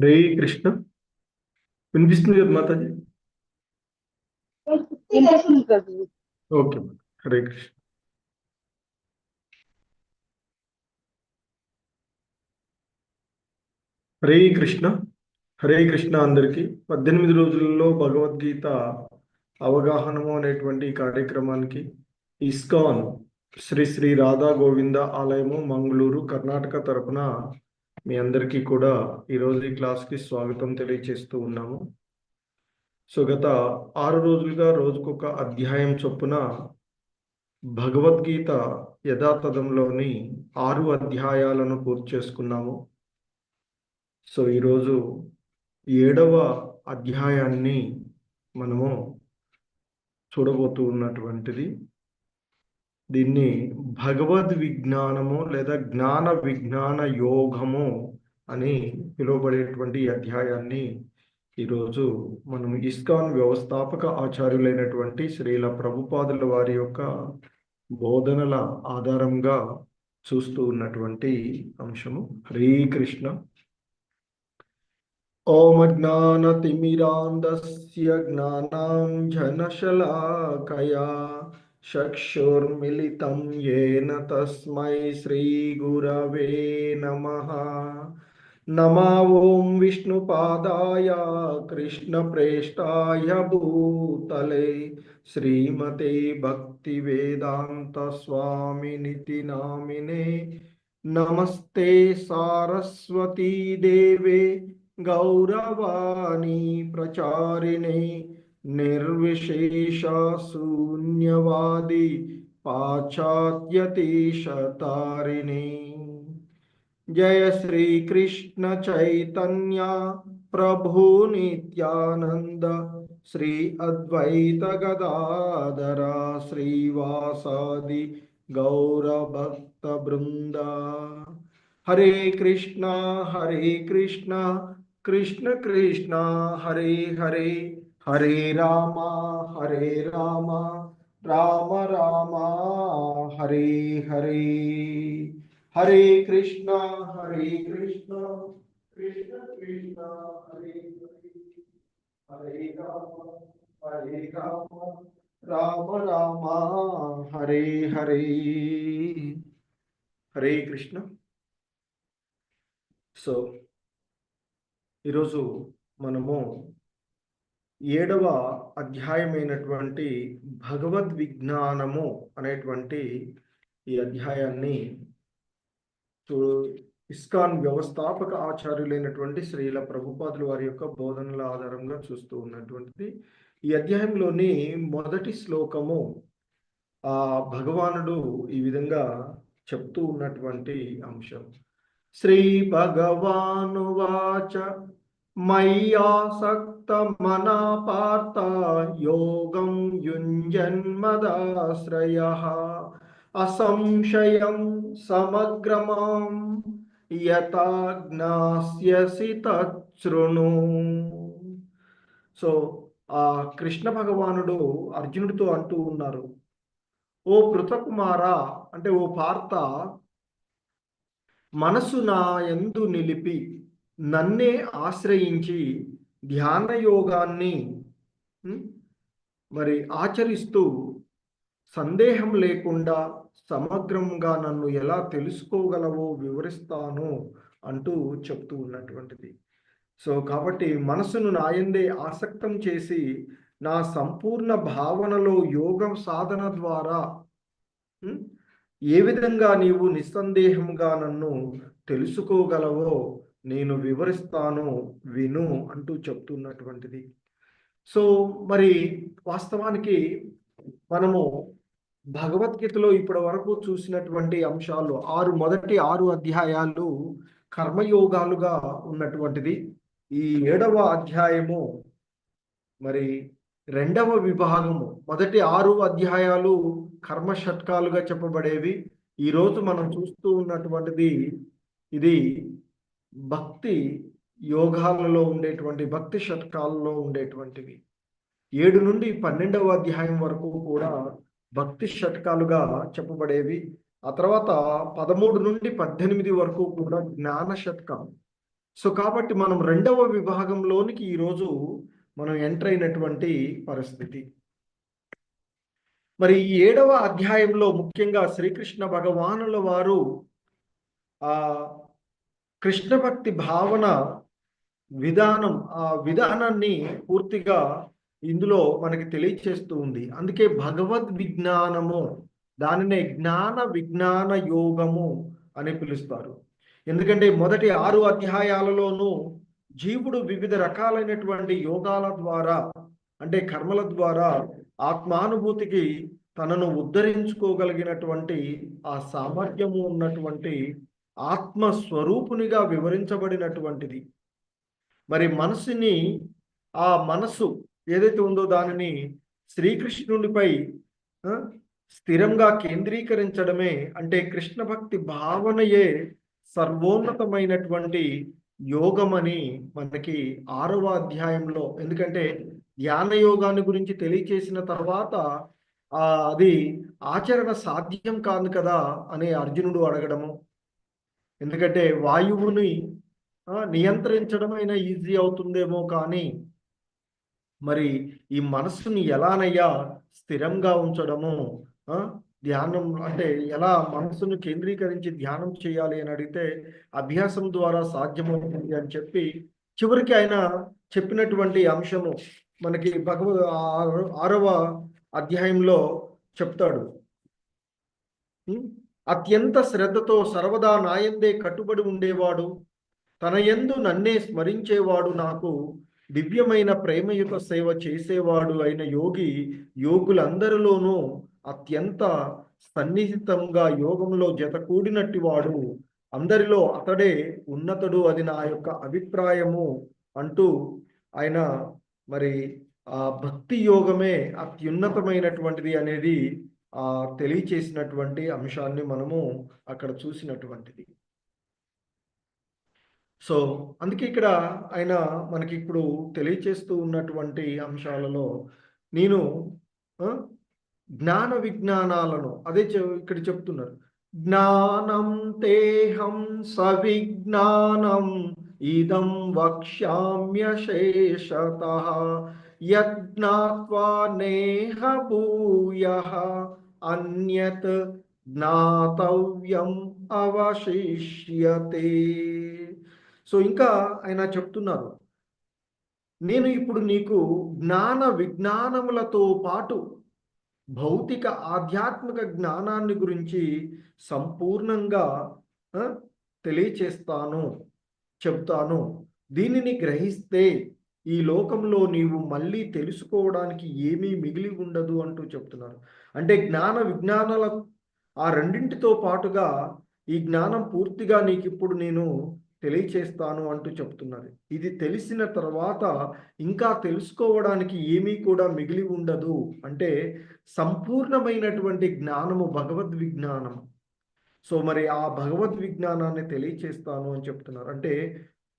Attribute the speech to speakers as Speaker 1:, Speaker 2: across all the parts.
Speaker 1: హరే కృష్ణ. వినిపిస్తుంది కదా మాతాజీ?
Speaker 2: వినిపిస్తుంది ప్రభు.
Speaker 1: ఓకే. హరే కృష్ణ. హరే కృష్ణ. హరే కృష్ణ. అందరికీ 18 రోజులలో భగవద్గీత అవగాహనము అనేటువంటి ఈ కార్యక్రమానికి ఇస్కాన్ శ్రీ శ్రీ రాధా గోవింద ఆలయము మంగళూరు కర్ణాటక తరపున మీ అందరికీ కూడా ఈరోజు ఈ క్లాస్కి స్వాగతం తెలియజేస్తూ ఉన్నాము. సో గత 6 రోజులుగా రోజుకొక అధ్యాయం చొప్పున భగవద్గీత యథాతథంలోని 6 అధ్యాయాలను పూర్తి చేసుకున్నాము. సో ఈరోజు 7వ అధ్యాయాన్ని మనము చూడబోతూ ఉన్నటువంటిది. దీన్ని భగవద్ విజ్ఞానము లేదా జ్ఞాన విజ్ఞాన యోగము అని పిలువబడేటువంటి ఈ అధ్యాయాన్ని ఈరోజు మనం ఇస్కాన్ వ్యవస్థాపక ఆచార్యులైనటువంటి శ్రీల ప్రభుపాదుల వారి యొక్క బోధనల ఆధారంగా చూస్తూ ఉన్నటువంటి అంశము. హరే కృష్ణ. ఓం జ్ఞానతిమిరాంధస్య జ్ఞానాంజనశలాకయా చక్షుర్మిలితం యేన తస్మై శ్రీగురవే నమః. నమో ఓం విష్ణుపాదాయ కృష్ణప్రేష్టాయ భూతలే శ్రీమతే భక్తివేదాంత స్వామినితి నామినే. నమస్తే సారస్వతీ దేవే గౌరవాణి ప్రచారిణే నిర్విశేష శూన్యవాది పాశ్చాత్యతీశతారిణే. జయ శ్రీ కృష్ణ చైతన్య ప్రభు నిత్యానంద శ్రీ అద్వైత గదాధర శ్రీవాసాది గౌరభక్త బృంద. హరే కృష్ణ కృష్ణ కృష్ణ హరే హరే, హరే రామ రామ రామ హరే హరే. హరే కృష్ణ కృష్ణ కృష్ణ హరే హరే, హరే రామ రామ రామ హరే హరే. హరే కృష్ణ. సో ఈరోజు మనము 7వ అధ్యాయమైనటువంటి భగవద్ విజ్ఞానము అనేటువంటి ఈ అధ్యాయాన్ని ఇస్కాన్ వ్యవస్థాపక ఆచార్యులైనటువంటి శ్రీల ప్రభుపాదుల వారి యొక్క బోధనల ఆధారంగా చూస్తూ ఉన్నటువంటిది. ఈ అధ్యాయంలోని మొదటి శ్లోకము భగవానుడు ఈ విధంగా చెప్తూ ఉన్నటువంటి అంశం. శ్రీ భగవానువాచ మయ్యాసక్త మనా పార్థ యోగం యుంజన్మదాశ్రయః అసంశయం సమగ్రమాం యథా జ్ఞాస్యసి తచ్ఛృణు. సో కృష్ణ భగవానుడు అర్జునుడితో అంటూ ఉన్నారు, ఓ పృథకుమారా, అంటే ఓ పార్థ, మనసు నా యందు నిలిపి నన్నే ఆశ్రయించి ధ్యాన యోగాన్ని మరి ఆచరిస్తూ సందేహం లేకుండా సమగ్రంగా నన్ను ఎలా తెలుసుకోగలవో వివరిస్తాను అంటూ చెప్తూ ఉన్నటువంటిది. సో కాబట్టి మనసును నాయందే ఆసక్తం చేసి నా సంపూర్ణ భావనలో యోగం సాధన ద్వారా ఏ విధంగా నీవు నిస్సందేహంగా నన్ను తెలుసుకోగలవో నేను వివరిస్తాను, విను అంటూ చెప్తున్నటువంటిది. సో మరి వాస్తవానికి మనము భగవద్గీతలో ఇప్పటి వరకు చూసినటువంటి అంశాలు మొదటి 6 అధ్యాయాలు కర్మయోగాలుగా ఉన్నటువంటిది. ఈ 7వ అధ్యాయము మరి 2వ విభాగము. మొదటి 6 అధ్యాయాలు కర్మ షట్కాలుగా చెప్పబడేవి. ఈరోజు మనం చూస్తూ ఉన్నటువంటిది ఇది భక్తి యోగాలలో ఉండేటువంటి భక్తి షట్కాలలో ఉండేటువంటివి. 7 నుండి 12వ అధ్యాయం వరకు కూడా భక్తి షట్కాలుగా చెప్పబడేవి. ఆ తర్వాత 13 నుండి 18 వరకు కూడా జ్ఞాన షట్కం. సో కాబట్టి మనం రెండవ విభాగంలోనికి ఈరోజు మనం ఎంటర్ అయినటువంటి పరిస్థితి. మరి ఈ 7వ అధ్యాయంలో ముఖ్యంగా శ్రీకృష్ణ భగవానుల వారు ఆ కృష్ణ భక్తి భావన విధానం, ఆ విధానాన్ని పూర్తిగా ఇందులో మనకి తెలియచేస్తూ ఉంది. అందుకే భగవద్ విజ్ఞానము, దానినే జ్ఞాన విజ్ఞాన యోగము అని పిలుస్తారు. ఎందుకంటే మొదటి 6 అధ్యాయాలలోనూ జీవుడు వివిధ రకాలైనటువంటి యోగాల ద్వారా, అంటే కర్మల ద్వారా ఆత్మానుభూతికి తనను ఉద్ధరించుకోగలిగినటువంటి ఆ సామర్థ్యము ఉన్నటువంటి ఆత్మస్వరూపునిగా వివరించబడినటువంటిది. మరి మనసుని, ఆ మనసు ఏదైతే ఉందో దానిని శ్రీకృష్ణునిపై స్థిరంగా కేంద్రీకరించడమే, అంటే కృష్ణ భక్తి భావనయే సర్వోన్నతమైనటువంటి యోగమని మనకి 6వ అధ్యాయంలో, ఎందుకంటే ధ్యాన యోగాన్ని గురించి తెలియచేసిన తర్వాత అది ఆచరణ సాధ్యం కాదు కదా అని అర్జునుడు అడగడము. ఎందుకంటే వాయువుని నియంత్రించడం అయినా ఈజీ అవుతుందేమో కానీ మరి ఈ మనస్సుని ఎలానయ్యా స్థిరంగా ఉంచడము, ధ్యానం అంటే ఎలా మనస్సును కేంద్రీకరించి ధ్యానం చేయాలి అని అడిగితే అభ్యాసం ద్వారా సాధ్యమవుతుంది అని చెప్పి చివరికి ఆయన చెప్పినటువంటి అంశము మనకి 6వ అధ్యాయంలో చెప్తాడు. అత్యంత శ్రద్ధతో సర్వదా నాయందే కట్టుబడి ఉండేవాడు, తన యందు నన్నే స్మరించేవాడు, నాకు దివ్యమైన ప్రేమయుత సేవ చేసేవాడు అయిన యోగి యోగులందరిలోనూ అత్యంత సన్నిహితంగా యోగంలో జతకూడినట్టి వాడు, అందరిలో అతడే ఉన్నతుడు, అది నా యొక్క అభిప్రాయము అంటూ ఆయన మరి ఆ భక్తి యోగమే అత్యున్నతమైనటువంటిది అనేది తెలియచేసినటువంటి అంశాన్ని మనము అక్కడ చూసినటువంటిది. సో అందుకే ఇక్కడ ఆయన మనకి ఇప్పుడు తెలియచేస్తూ ఉన్నటువంటి అంశాలలో నేను జ్ఞాన విజ్ఞానాలను అదే ఇక్కడ చెప్తున్నారు. జ్ఞానం తేహం సవిజ్ఞానం ఇదం వక్ష్యామ్యశేషతః యజ్ఞాత్వా నేహ భూయః అన్యత్ జ్ఞాతవ్యం అవశిష్యతే. సో ఇంకా ఆయన చెప్తున్నారు, నేను ఇప్పుడు నీకు జ్ఞాన విజ్ఞానములతో పాటు భౌతిక ఆధ్యాత్మిక జ్ఞానాన్ని గురించి సంపూర్ణంగా తెలియచేస్తాను, చెప్తాను. దీనిని గ్రహిస్తే ఈ లోకంలో నీవు మళ్ళీ తెలుసుకోవడానికి ఏమీ మిగిలి ఉండదు అంటూ చెప్తున్నారు. అంటే జ్ఞాన విజ్ఞానాల ఆ రెండింటితో పాటుగా ఈ జ్ఞానం పూర్తిగా నీకు ఇప్పుడు నేను తెలియచేస్తాను అంటూ చెప్తున్నారు. ఇది తెలిసిన తర్వాత ఇంకా తెలుసుకోవడానికి ఏమీ కూడా మిగిలి ఉండదు. అంటే సంపూర్ణమైనటువంటి జ్ఞానము భగవద్ విజ్ఞానం. సో మరి ఆ భగవద్ విజ్ఞానాన్ని తెలియచేస్తాను అని చెప్తున్నారు. అంటే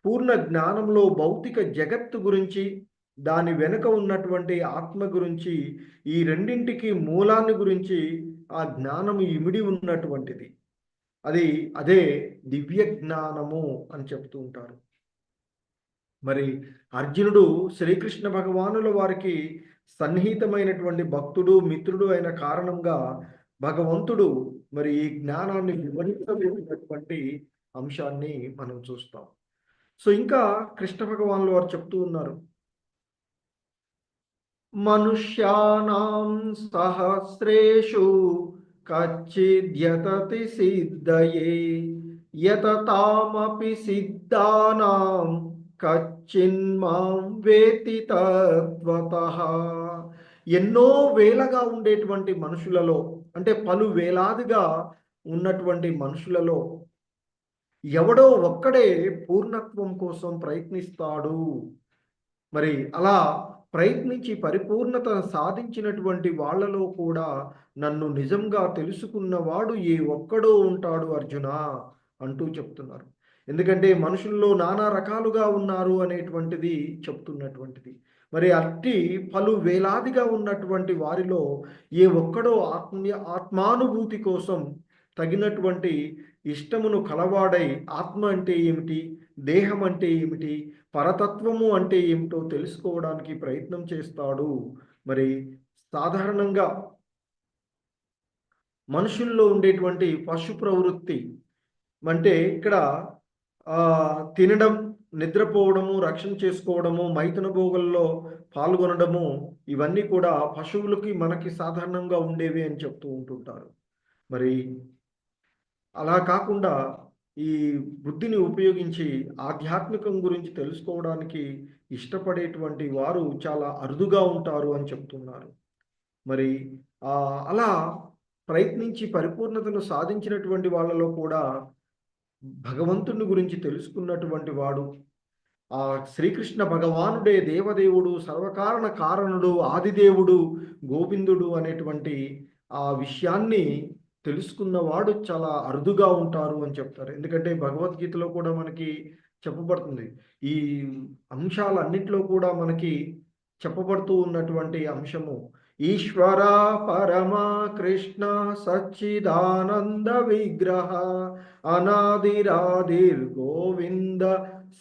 Speaker 1: పూర్ణ జ్ఞానంలో భౌతిక జగత్తు గురించి, దాని వెనుక ఉన్నటువంటి ఆత్మ గురించి, ఈ రెండింటికి మూలాన్ని గురించి ఆ జ్ఞానము ఇమిడి ఉన్నటువంటిది. అదే దివ్య జ్ఞానము అని చెప్తూ ఉంటారు. మరి అర్జునుడు శ్రీకృష్ణ భగవానుల వారికి సన్నిహితమైనటువంటి భక్తుడు, మిత్రుడు అయిన కారణంగా భగవంతుడు మరి ఈ జ్ఞానాన్ని వివరించబోతున్నటువంటి అంశాన్ని మనం చూస్తాం. సో ఇంకా కృష్ణ భగవానుల వారు చెప్తూ ఉన్నారు, మనుష్యానాం సహస్రేషు కచ్చిద్యతతి సిద్ధయే యతతామపి సిద్ధానాం కచ్చిన్మాం వేతి తత్వతః. ఎన్నో వేలగా ఉండేటువంటి మనుషులలో, అంటే పలు వేలాదిగా ఉన్నటువంటి మనుషులలో ఎవడో ఒక్కడే పూర్ణత్వం కోసం ప్రయత్నిస్తాడు. మరి అలా ప్రయత్నించి పరిపూర్ణత సాధించినటువంటి వాళ్ళలో కూడా నన్ను నిజంగా తెలుసుకున్నవాడు ఏ ఒక్కడో ఉంటాడు అర్జున అంటూ చెప్తున్నారు. ఎందుకంటే మనుషుల్లో నానా రకాలుగా ఉన్నారు అనేటువంటిది చెప్తున్నటువంటిది. మరి అట్టి పలు వేలాదిగా ఉన్నటువంటి వారిలో ఏ ఒక్కడో ఆత్మానుభూతి కోసం తగినటువంటి ఇష్టమును కలవాడై ఆత్మ అంటే ఏమిటి, దేహం అంటే ఏమిటి, పరతత్వము అంటే ఏమిటో తెలుసుకోవడానికి ప్రయత్నం చేస్తాడు. మరి సాధారణంగా మనుషుల్లో ఉండేటువంటి పశు ప్రవృత్తి అంటే ఇక్కడ తినడం, నిద్రపోవడము, రక్షణ చేసుకోవడము, మైథున భోగంలో పాల్గొనడము, ఇవన్నీ కూడా పశువులకి మనకి సాధారణంగా ఉండేవి అని చెప్తూ ఉంటుంటారు. మరి అలా కాకుండా ఈ బుద్ధిని ఉపయోగించి ఆధ్యాత్మికం గురించి తెలుసుకోవడానికి ఇష్టపడేటువంటి వారు చాలా అరుదుగా ఉంటారు అని చెప్తున్నారు. మరి అలా ప్రయత్నించి పరిపూర్ణతను సాధించినటువంటి వాళ్ళలో కూడా భగవంతుని గురించి తెలుసుకున్నటువంటి వాడు, ఆ శ్రీకృష్ణ భగవానుడే దేవదేవుడు, సర్వకారణ కారణుడు, ఆదిదేవుడు, గోవిందుడు అనేటువంటి ఆ విషయాన్ని తెలుసుకున్నవాడు చాలా అరుదుగా ఉంటారు అని చెప్తారు. ఎందుకంటే భగవద్గీతలో కూడా మనకి చెప్పబడుతుంది. ఈ అంశాలన్నింటిలో కూడా మనకి చెప్పబడుతూ ఉన్నటువంటి అంశము ఈశ్వర పరమా కృష్ణ సచ్చిదానంద విగ్రహ అనాదిరాదిర్ గోవింద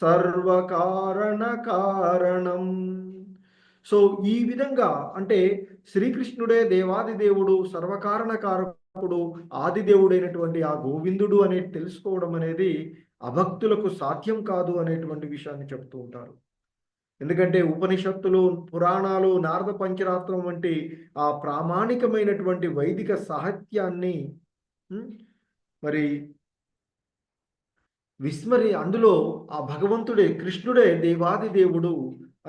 Speaker 1: సర్వకారణ కారణం. సో ఈ విధంగా అంటే శ్రీకృష్ణుడే దేవాది దేవుడు, సర్వకారణ కారకుడు, ఆదిదేవుడైనటువంటి ఆ గోవిందుడు అనేది తెలుసుకోవడం అనేది అభక్తులకు సాధ్యం కాదు అనేటువంటి విషయాన్ని చెప్తూ ఉంటారు. ఎందుకంటే ఉపనిషత్తులు, పురాణాలు, నారద పంచరాత్రం వంటి ఆ ప్రామాణికమైనటువంటి వైదిక సాహిత్యాన్ని మరి అందులో ఆ భగవంతుడే, కృష్ణుడే దేవాది దేవుడు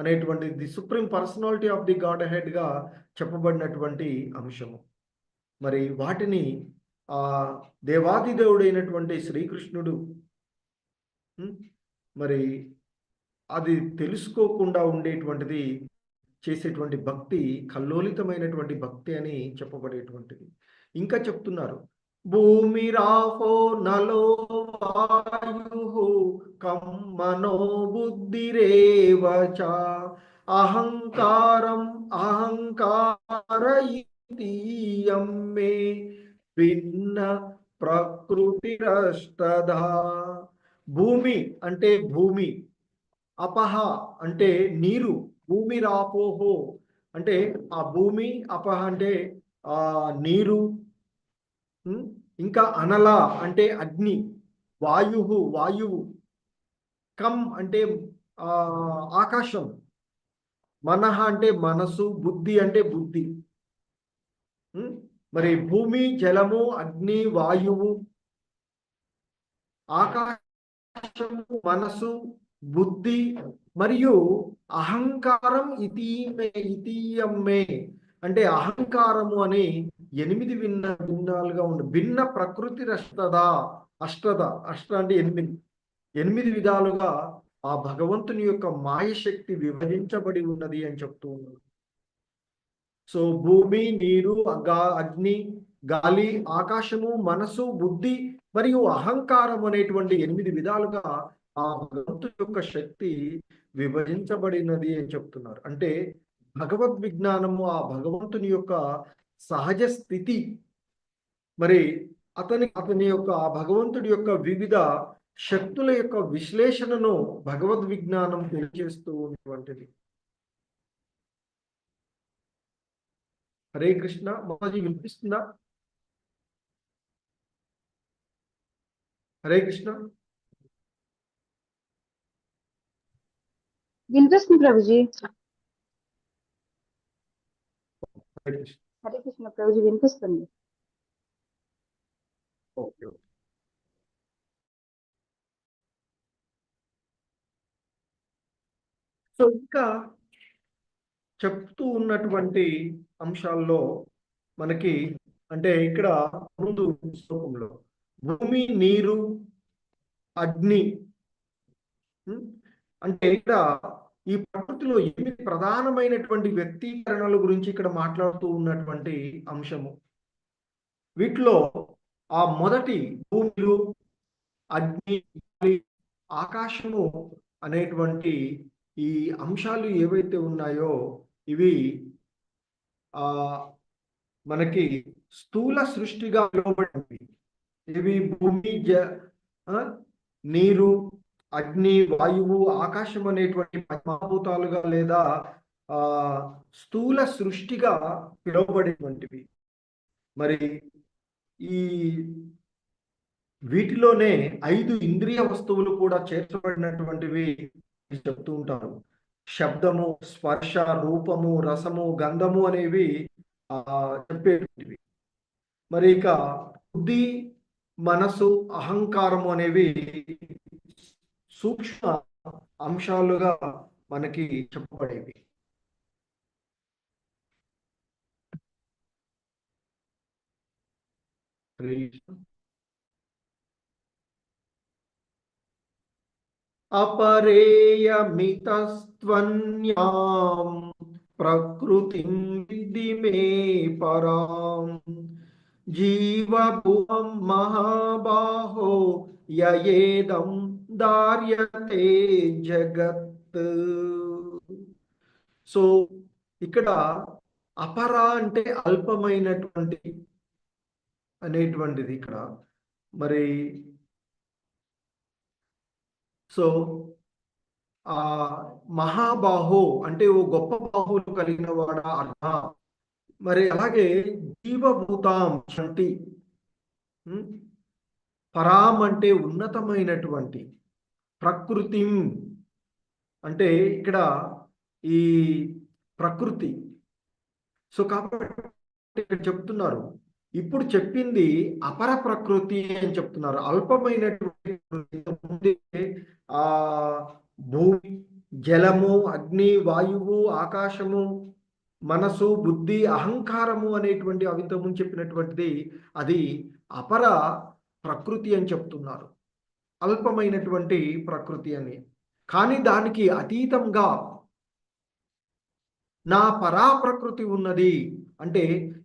Speaker 1: అనేటువంటి the supreme personality of the god హెడ్గా చెప్పబడినటువంటి అంశము. మరి వాటిని ఆ దేవాది దేవుడైనటువంటి శ్రీకృష్ణుడు మరి అది తెలుసుకోకుండా ఉండేటువంటిది చేసేటువంటి భక్తి కల్లోలితమైనటువంటి భక్తి అని చెప్పబడేటువంటిది. ఇంకా చెప్తున్నారు, భూమిరాపో నలో వాయు కమ్మనో బుద్ధిరేవచ అహంకారం అహంకారయితీయం మే భిన్న ప్రకృతిరస్తదా. భూమి అంటే భూమి, అపహ అంటే నీరు, భూమిరాపోహో అంటే ఆ భూమి, అపహ అంటే నీరు, ఇంకా అనల అంటే అగ్ని, వాయువు, కం అంటే ఆకాశం, మనహ అంటే మనసు, బుద్ధి అంటే బుద్ధి. మరి భూమి, జలము, అగ్ని, వాయువు, ఆకాశము, మనసు, బుద్ధి మరియు అహంకారం ఇతీయమ్మే అంటే అహంకారము అని 8 భిన్నాలుగా ఉండి భిన్న ప్రకృతి అష్ట అంటే 8 విధాలుగా ఆ భగవంతుని యొక్క మాయశక్తి విభజించబడి ఉన్నది అని చెప్తూ ఉన్నారు. సో భూమి, నీరు, అగ్ని, గాలి, ఆకాశము, మనసు, బుద్ధి మరియు అహంకారం అనేటువంటి 8 విధాలుగా ఆ భగవంతుని యొక్క శక్తి విభజించబడినది అని చెప్తున్నారు. అంటే భగవద్ విజ్ఞానము ఆ భగవంతుని యొక్క సహజ స్థితి, మరి అతని యొక్క ఆ భగవంతుడి యొక్క వివిధ శక్తుల యొక్క విశ్లేషణను భగవద్ విజ్ఞానం తెలియజేస్తూ ఉన్నటువంటిది. హరే కృష్ణ. మాతాజీ వినిపిస్తుందా? హరే కృష్ణ.
Speaker 2: వినిపిస్తుంది ప్రభుజీ.
Speaker 1: హరే కృష్ణ.
Speaker 2: హరే కృష్ణ ప్రభుజీ, వినిపిస్తుంది.
Speaker 1: ఓకే. సో ఇంకా చెప్తూ ఉన్నటువంటి అంశాల్లో మనకి అంటే ఇక్కడ ముందు శ్లోకంలో భూమి, నీరు, అగ్ని అంటే ఇక్కడ ఈ ప్రకృతిలో 8 ప్రధానమైనటువంటి వ్యక్తీకరణల గురించి ఇక్కడ మాట్లాడుతూ ఉన్నటువంటి అంశము. వీటిలో ఆ మొదటి భూమిలు, అగ్ని, ఆకాశము అనేటువంటి ఈ అంశాలు ఏవైతే ఉన్నాయో ఇవి మనకి స్థూల సృష్టిగా పిలువబడింది. ఇవి భూమి, ఆ, నీరు, అగ్ని, వాయువు, ఆకాశం అనేటువంటి మహాభూతాలుగా లేదా ఆ స్థూల సృష్టిగా పిలువబడేటువంటివి. మరి ఈ వీటిలోనే 5 ఇంద్రియ వస్తువులు కూడా చేర్చబడినటువంటివి చెప్తూ ఉంటారు. శబ్దము, స్పర్శ, రూపము, రసము, గంధము అనేవి చెప్పేటివి. మరి ఇక బుద్ధి, మనసు, అహంకారము అనేవి సూక్ష్మ అంశాలుగా మనకి చెప్పబడేవి. अपरेयमितस्त्वन्यां प्रकृतिं विद्धि मे परां जीवभुवं महाबाहो ययेदं दार्यते జగత్. సో ఇక్కడ అపర అంటే అల్పమైనటువంటి అనేటువంటిది ఇక్కడ. మరి సో ఆ మహాబాహో అంటే ఓ గొప్ప బాహువులు కలిగిన వాడ అన్న. మరి అలాగే జీవభూతాం అంటే పరాం అంటే ఉన్నతమైనటువంటి, ప్రకృతి అంటే ఇక్కడ ఈ ప్రకృతి. సో కాబట్టి ఇక్కడ చెప్తున్నారు, ఇప్పుడు చెప్పింది అపర ప్రకృతి అని చెప్తున్నారు. అల్పమైనటువంటి ఆ భూమి, జలము, అగ్ని, వాయువు, ఆకాశము, మనసు, బుద్ధి, అహంకారము అనేటువంటి అవితము చెప్పినటువంటిది అది అపర ప్రకృతి అని చెప్తున్నారు. అల్పమైనటువంటి ప్రకృతి అని. కానీ దానికి అతీతంగా నా పరా ప్రకృతి ఉన్నది అంటే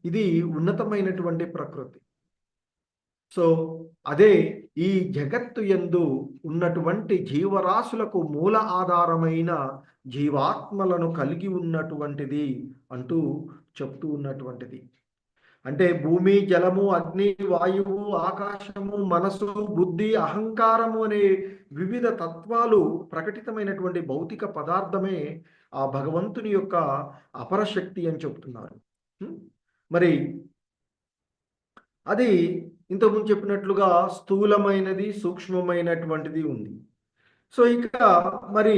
Speaker 1: ఇది ఉన్నతమైనటువంటి ప్రకృతి. సో అదే ఈ జగత్తు యందు ఉన్నటువంటి జీవరాశులకు మూల ఆధారమైన జీవాత్మలను కలిగి ఉన్నటువంటిది అంటూ చెప్తూ ఉన్నటువంటిది. అంటే భూమి, జలము, అగ్ని, వాయువు, ఆకాశము, మనసు, బుద్ధి, అహంకారము అనే వివిధ తత్వాలు ప్రకటితమైనటువంటి భౌతిక పదార్థమే ఆ భగవంతుని యొక్క అపరశక్తి అని చెప్తున్నారు. మరి అది ఇంతకుముందు చెప్పినట్లుగా స్థూలమైనది, సూక్ష్మమైనటువంటిది ఉంది. సో ఇక మరి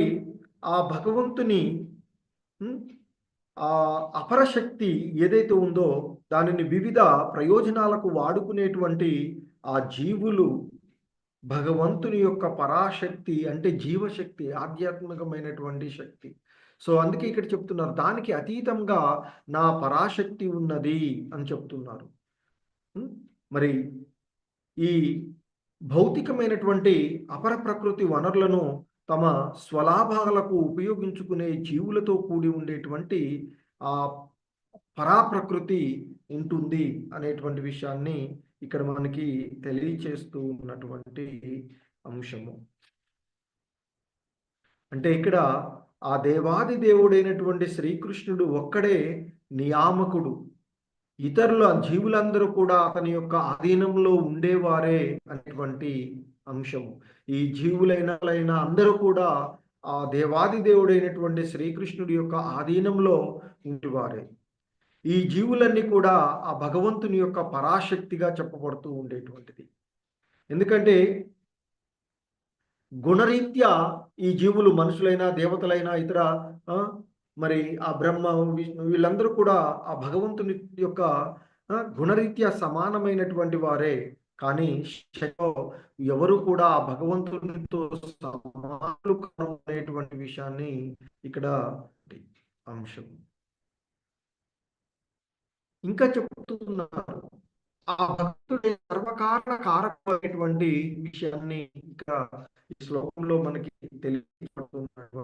Speaker 1: ఆ భగవంతుని ఆ అపరశక్తి ఏదైతే ఉందో దానిని వివిధ ప్రయోజనాలకు వాడుకునేటువంటి ఆ జీవులు భగవంతుని యొక్క పరాశక్తి అంటే జీవశక్తి, ఆధ్యాత్మికమైనటువంటి శక్తి. సో అందుకే ఇక్కడ చెప్తున్నారు దానికి అతీతంగా నా పరాశక్తి ఉన్నది అని చెప్తున్నారు. మరి ఈ భౌతికమైనటువంటి అపర ప్రకృతి వనరులను తమ స్వలాభాలకు ఉపయోగించుకునే జీవులతో కూడి ఉండేటువంటి ఆ పరాప్రకృతి ఉంటుంది అనేటువంటి విషయాన్ని ఇక్కడ మనకి తెలియచేస్తూ ఉన్నటువంటి అంశము. అంటే ఇక్కడ ఆ దేవాది దేవుడైనటువంటి శ్రీకృష్ణుడు ఒక్కడే నియామకుడు. ఇతరుల జీవులందరూ కూడా అతని యొక్క ఆధీనంలో ఉండేవారే అనేటువంటి అంశము. ఈ జీవులైన అందరూ కూడా ఆ దేవాది దేవుడైనటువంటి శ్రీకృష్ణుడి యొక్క ఆధీనంలో ఉండేవారే. ఈ జీవులన్నీ కూడా ఆ భగవంతుని యొక్క పరాశక్తిగా చెప్పబడుతూ ఉండేటువంటిది. ఎందుకంటే గుణరీత్యా ఈ జీవులు మనుషులైనా, దేవతలైనా, ఇతర మరి ఆ బ్రహ్మ, విష్ణు వీళ్ళందరూ కూడా ఆ భగవంతుని యొక్క గుణరీత్యా సమానమైనటువంటి వారే. కానీ ఎవరు కూడా ఆ భగవంతునితో సమానులు అనేటువంటి విషయాన్ని ఇక్కడ అంశం ఇంకా చెప్తున్నారు. ఆ భక్తుడి సర్వకారణ కారకమైనటువంటి విషయాన్ని ఇక్కడ ఈ శ్లోకంలో మనకి తెలియజేస్తున్నాడు.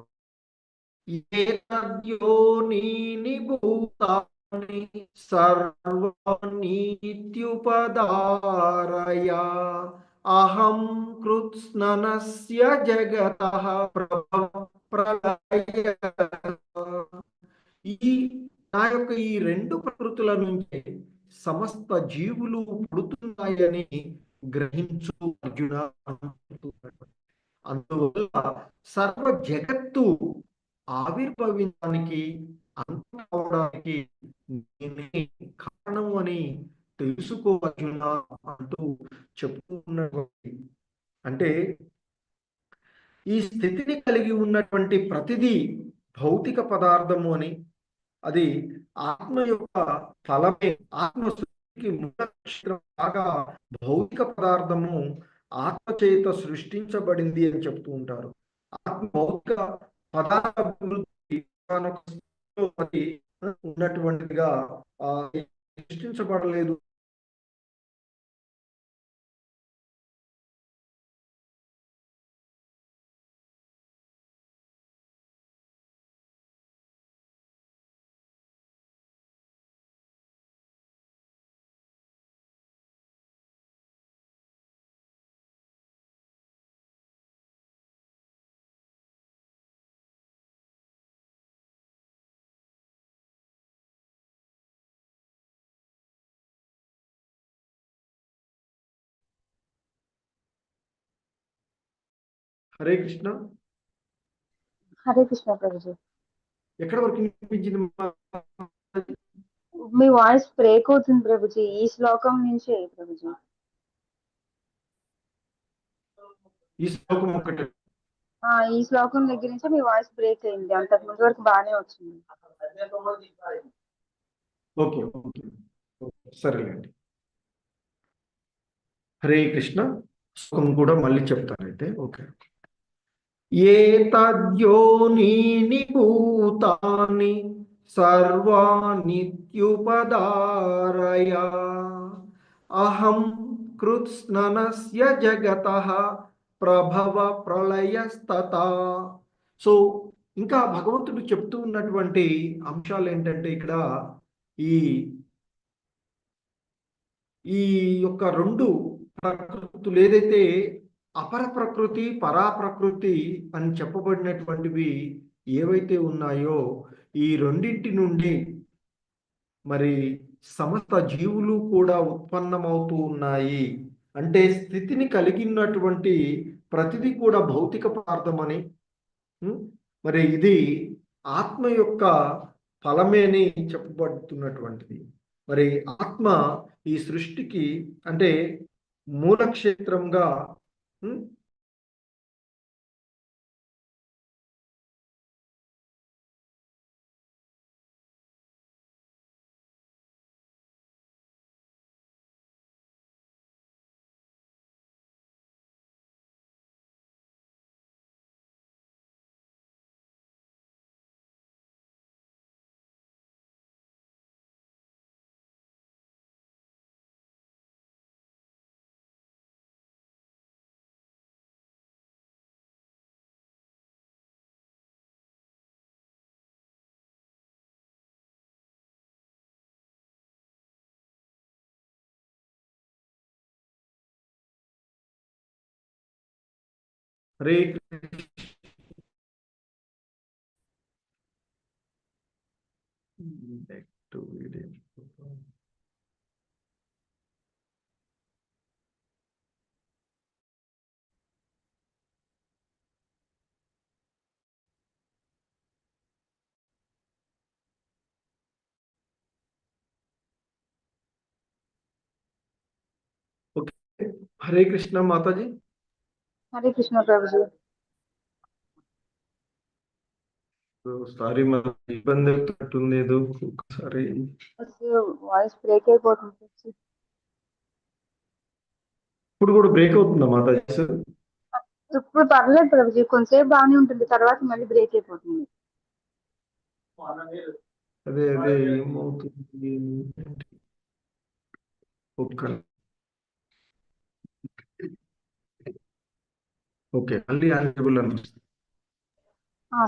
Speaker 1: ఏతద్యోనీని భూతాని సర్వనీత్యుపదారయ అహం కృత్స్ననస్య జగతః ప్రళయ. ఈ నా యొక్క ఈ రెండు ప్రకృతుల నుంచి సమస్త జీవులు పుడుతున్నాయని గ్రహించు అర్జున అంటున్నాడు. అందువల్ల సర్వ జగత్తు ఆవిర్భవించడానికి, అంతం అవడానికి నేనే కారణం అని తెలుసుకో అర్జున అంటూ చెప్తూ ఉన్నటువంటి, అంటే ఈ స్థితిని కలిగి ఉన్నటువంటి ప్రతిదీ భౌతిక పదార్థము అని, అది ఆత్మ యొక్క ఫలమే. ఆత్మ సృష్టికి మూల నక్షత్రం బాగా భౌతిక పదార్థము ఆత్మ చేత సృష్టించబడింది అని చెప్తూ ఉంటారు. ఆత్మ భౌతిక పదార్థ అభివృద్ధి ఒకానొక స్థితిలో అది ఉన్నటువంటిదిగా సృష్టించబడలేదు. హరే కృష్ణ.
Speaker 2: హరే కృష్ణ ప్రభుజీ.
Speaker 1: ఎక్కడ వరకు వినిపించింది?
Speaker 2: మీ వాయిస్ బ్రేక్ అవుతుంది ప్రభుజీ. ఈ శ్లోకం నుంచే ప్రభుజీ.
Speaker 1: ఈ శ్లోకం ఒకటి.
Speaker 2: ఈ శ్లోకం దగ్గర నుంచే మీ వాయిస్ బ్రేక్ అయింది. అంతకు ముందు వరకు బాగానే వచ్చింది.
Speaker 1: ఓకే ఓకే సరేలేండి. హరే కృష్ణ. శ్లోకం కూడా మళ్ళీ చెప్తానైతే. ఓకే. ఏతద్యోనీని భూతాని సర్వానిత్యుపదారయ అహం కృత్స్ననస్య జగతః ప్రభవ ప్రళయస్తతా. సో ఇంకా భగవంతుడు చెప్తూ ఉన్నటువంటి అంశాలు ఏంటంటే, ఇక్కడ ఈ ఈ యొక్క రెండు ప్రకృతులు ఏదైతే అపర ప్రకృతి, పరా ప్రకృతి అని చెప్పబడినటువంటివి ఏవైతే ఉన్నాయో, ఈ రెండింటి నుండి మరి సమస్త జీవులు కూడా ఉత్పన్నమవుతూ ఉన్నాయి. అంటే స్థితిని కలిగినటువంటి ప్రతిదీ కూడా భౌతిక పదార్థమని, మరి ఇది ఆత్మ యొక్క ఫలమే అని చెప్పబడుతున్నటువంటిది. మరి ఆత్మ ఈ సృష్టికి అంటే మూలక్షేత్రంగా హరే ఓకే. హరే కృష్ణ మాతాజీ.
Speaker 2: హరే కృష్ణ ప్రభుజీ.
Speaker 1: సారీ, మన ఇబ్బంది అవుతున్నట్టుంది ఏదో ఒకసారి.
Speaker 2: వాయిస్ బ్రేక్ అయిపోతుంది.
Speaker 1: ఇప్పుడు కూడా బ్రేక్ అవుతుందా మాతాజీ? సార్
Speaker 2: ఇప్పుడు పర్లేదు ప్రభుజీ, కొంతసేపు బాగానే ఉంటుంది, తర్వాత మళ్ళీ బ్రేక్ అయిపోతుంది.
Speaker 1: అదే అదే ఏమవుతుంది. ఓకే మళ్ళీ యాక్టిబుల్ అనిపిస్తుంది.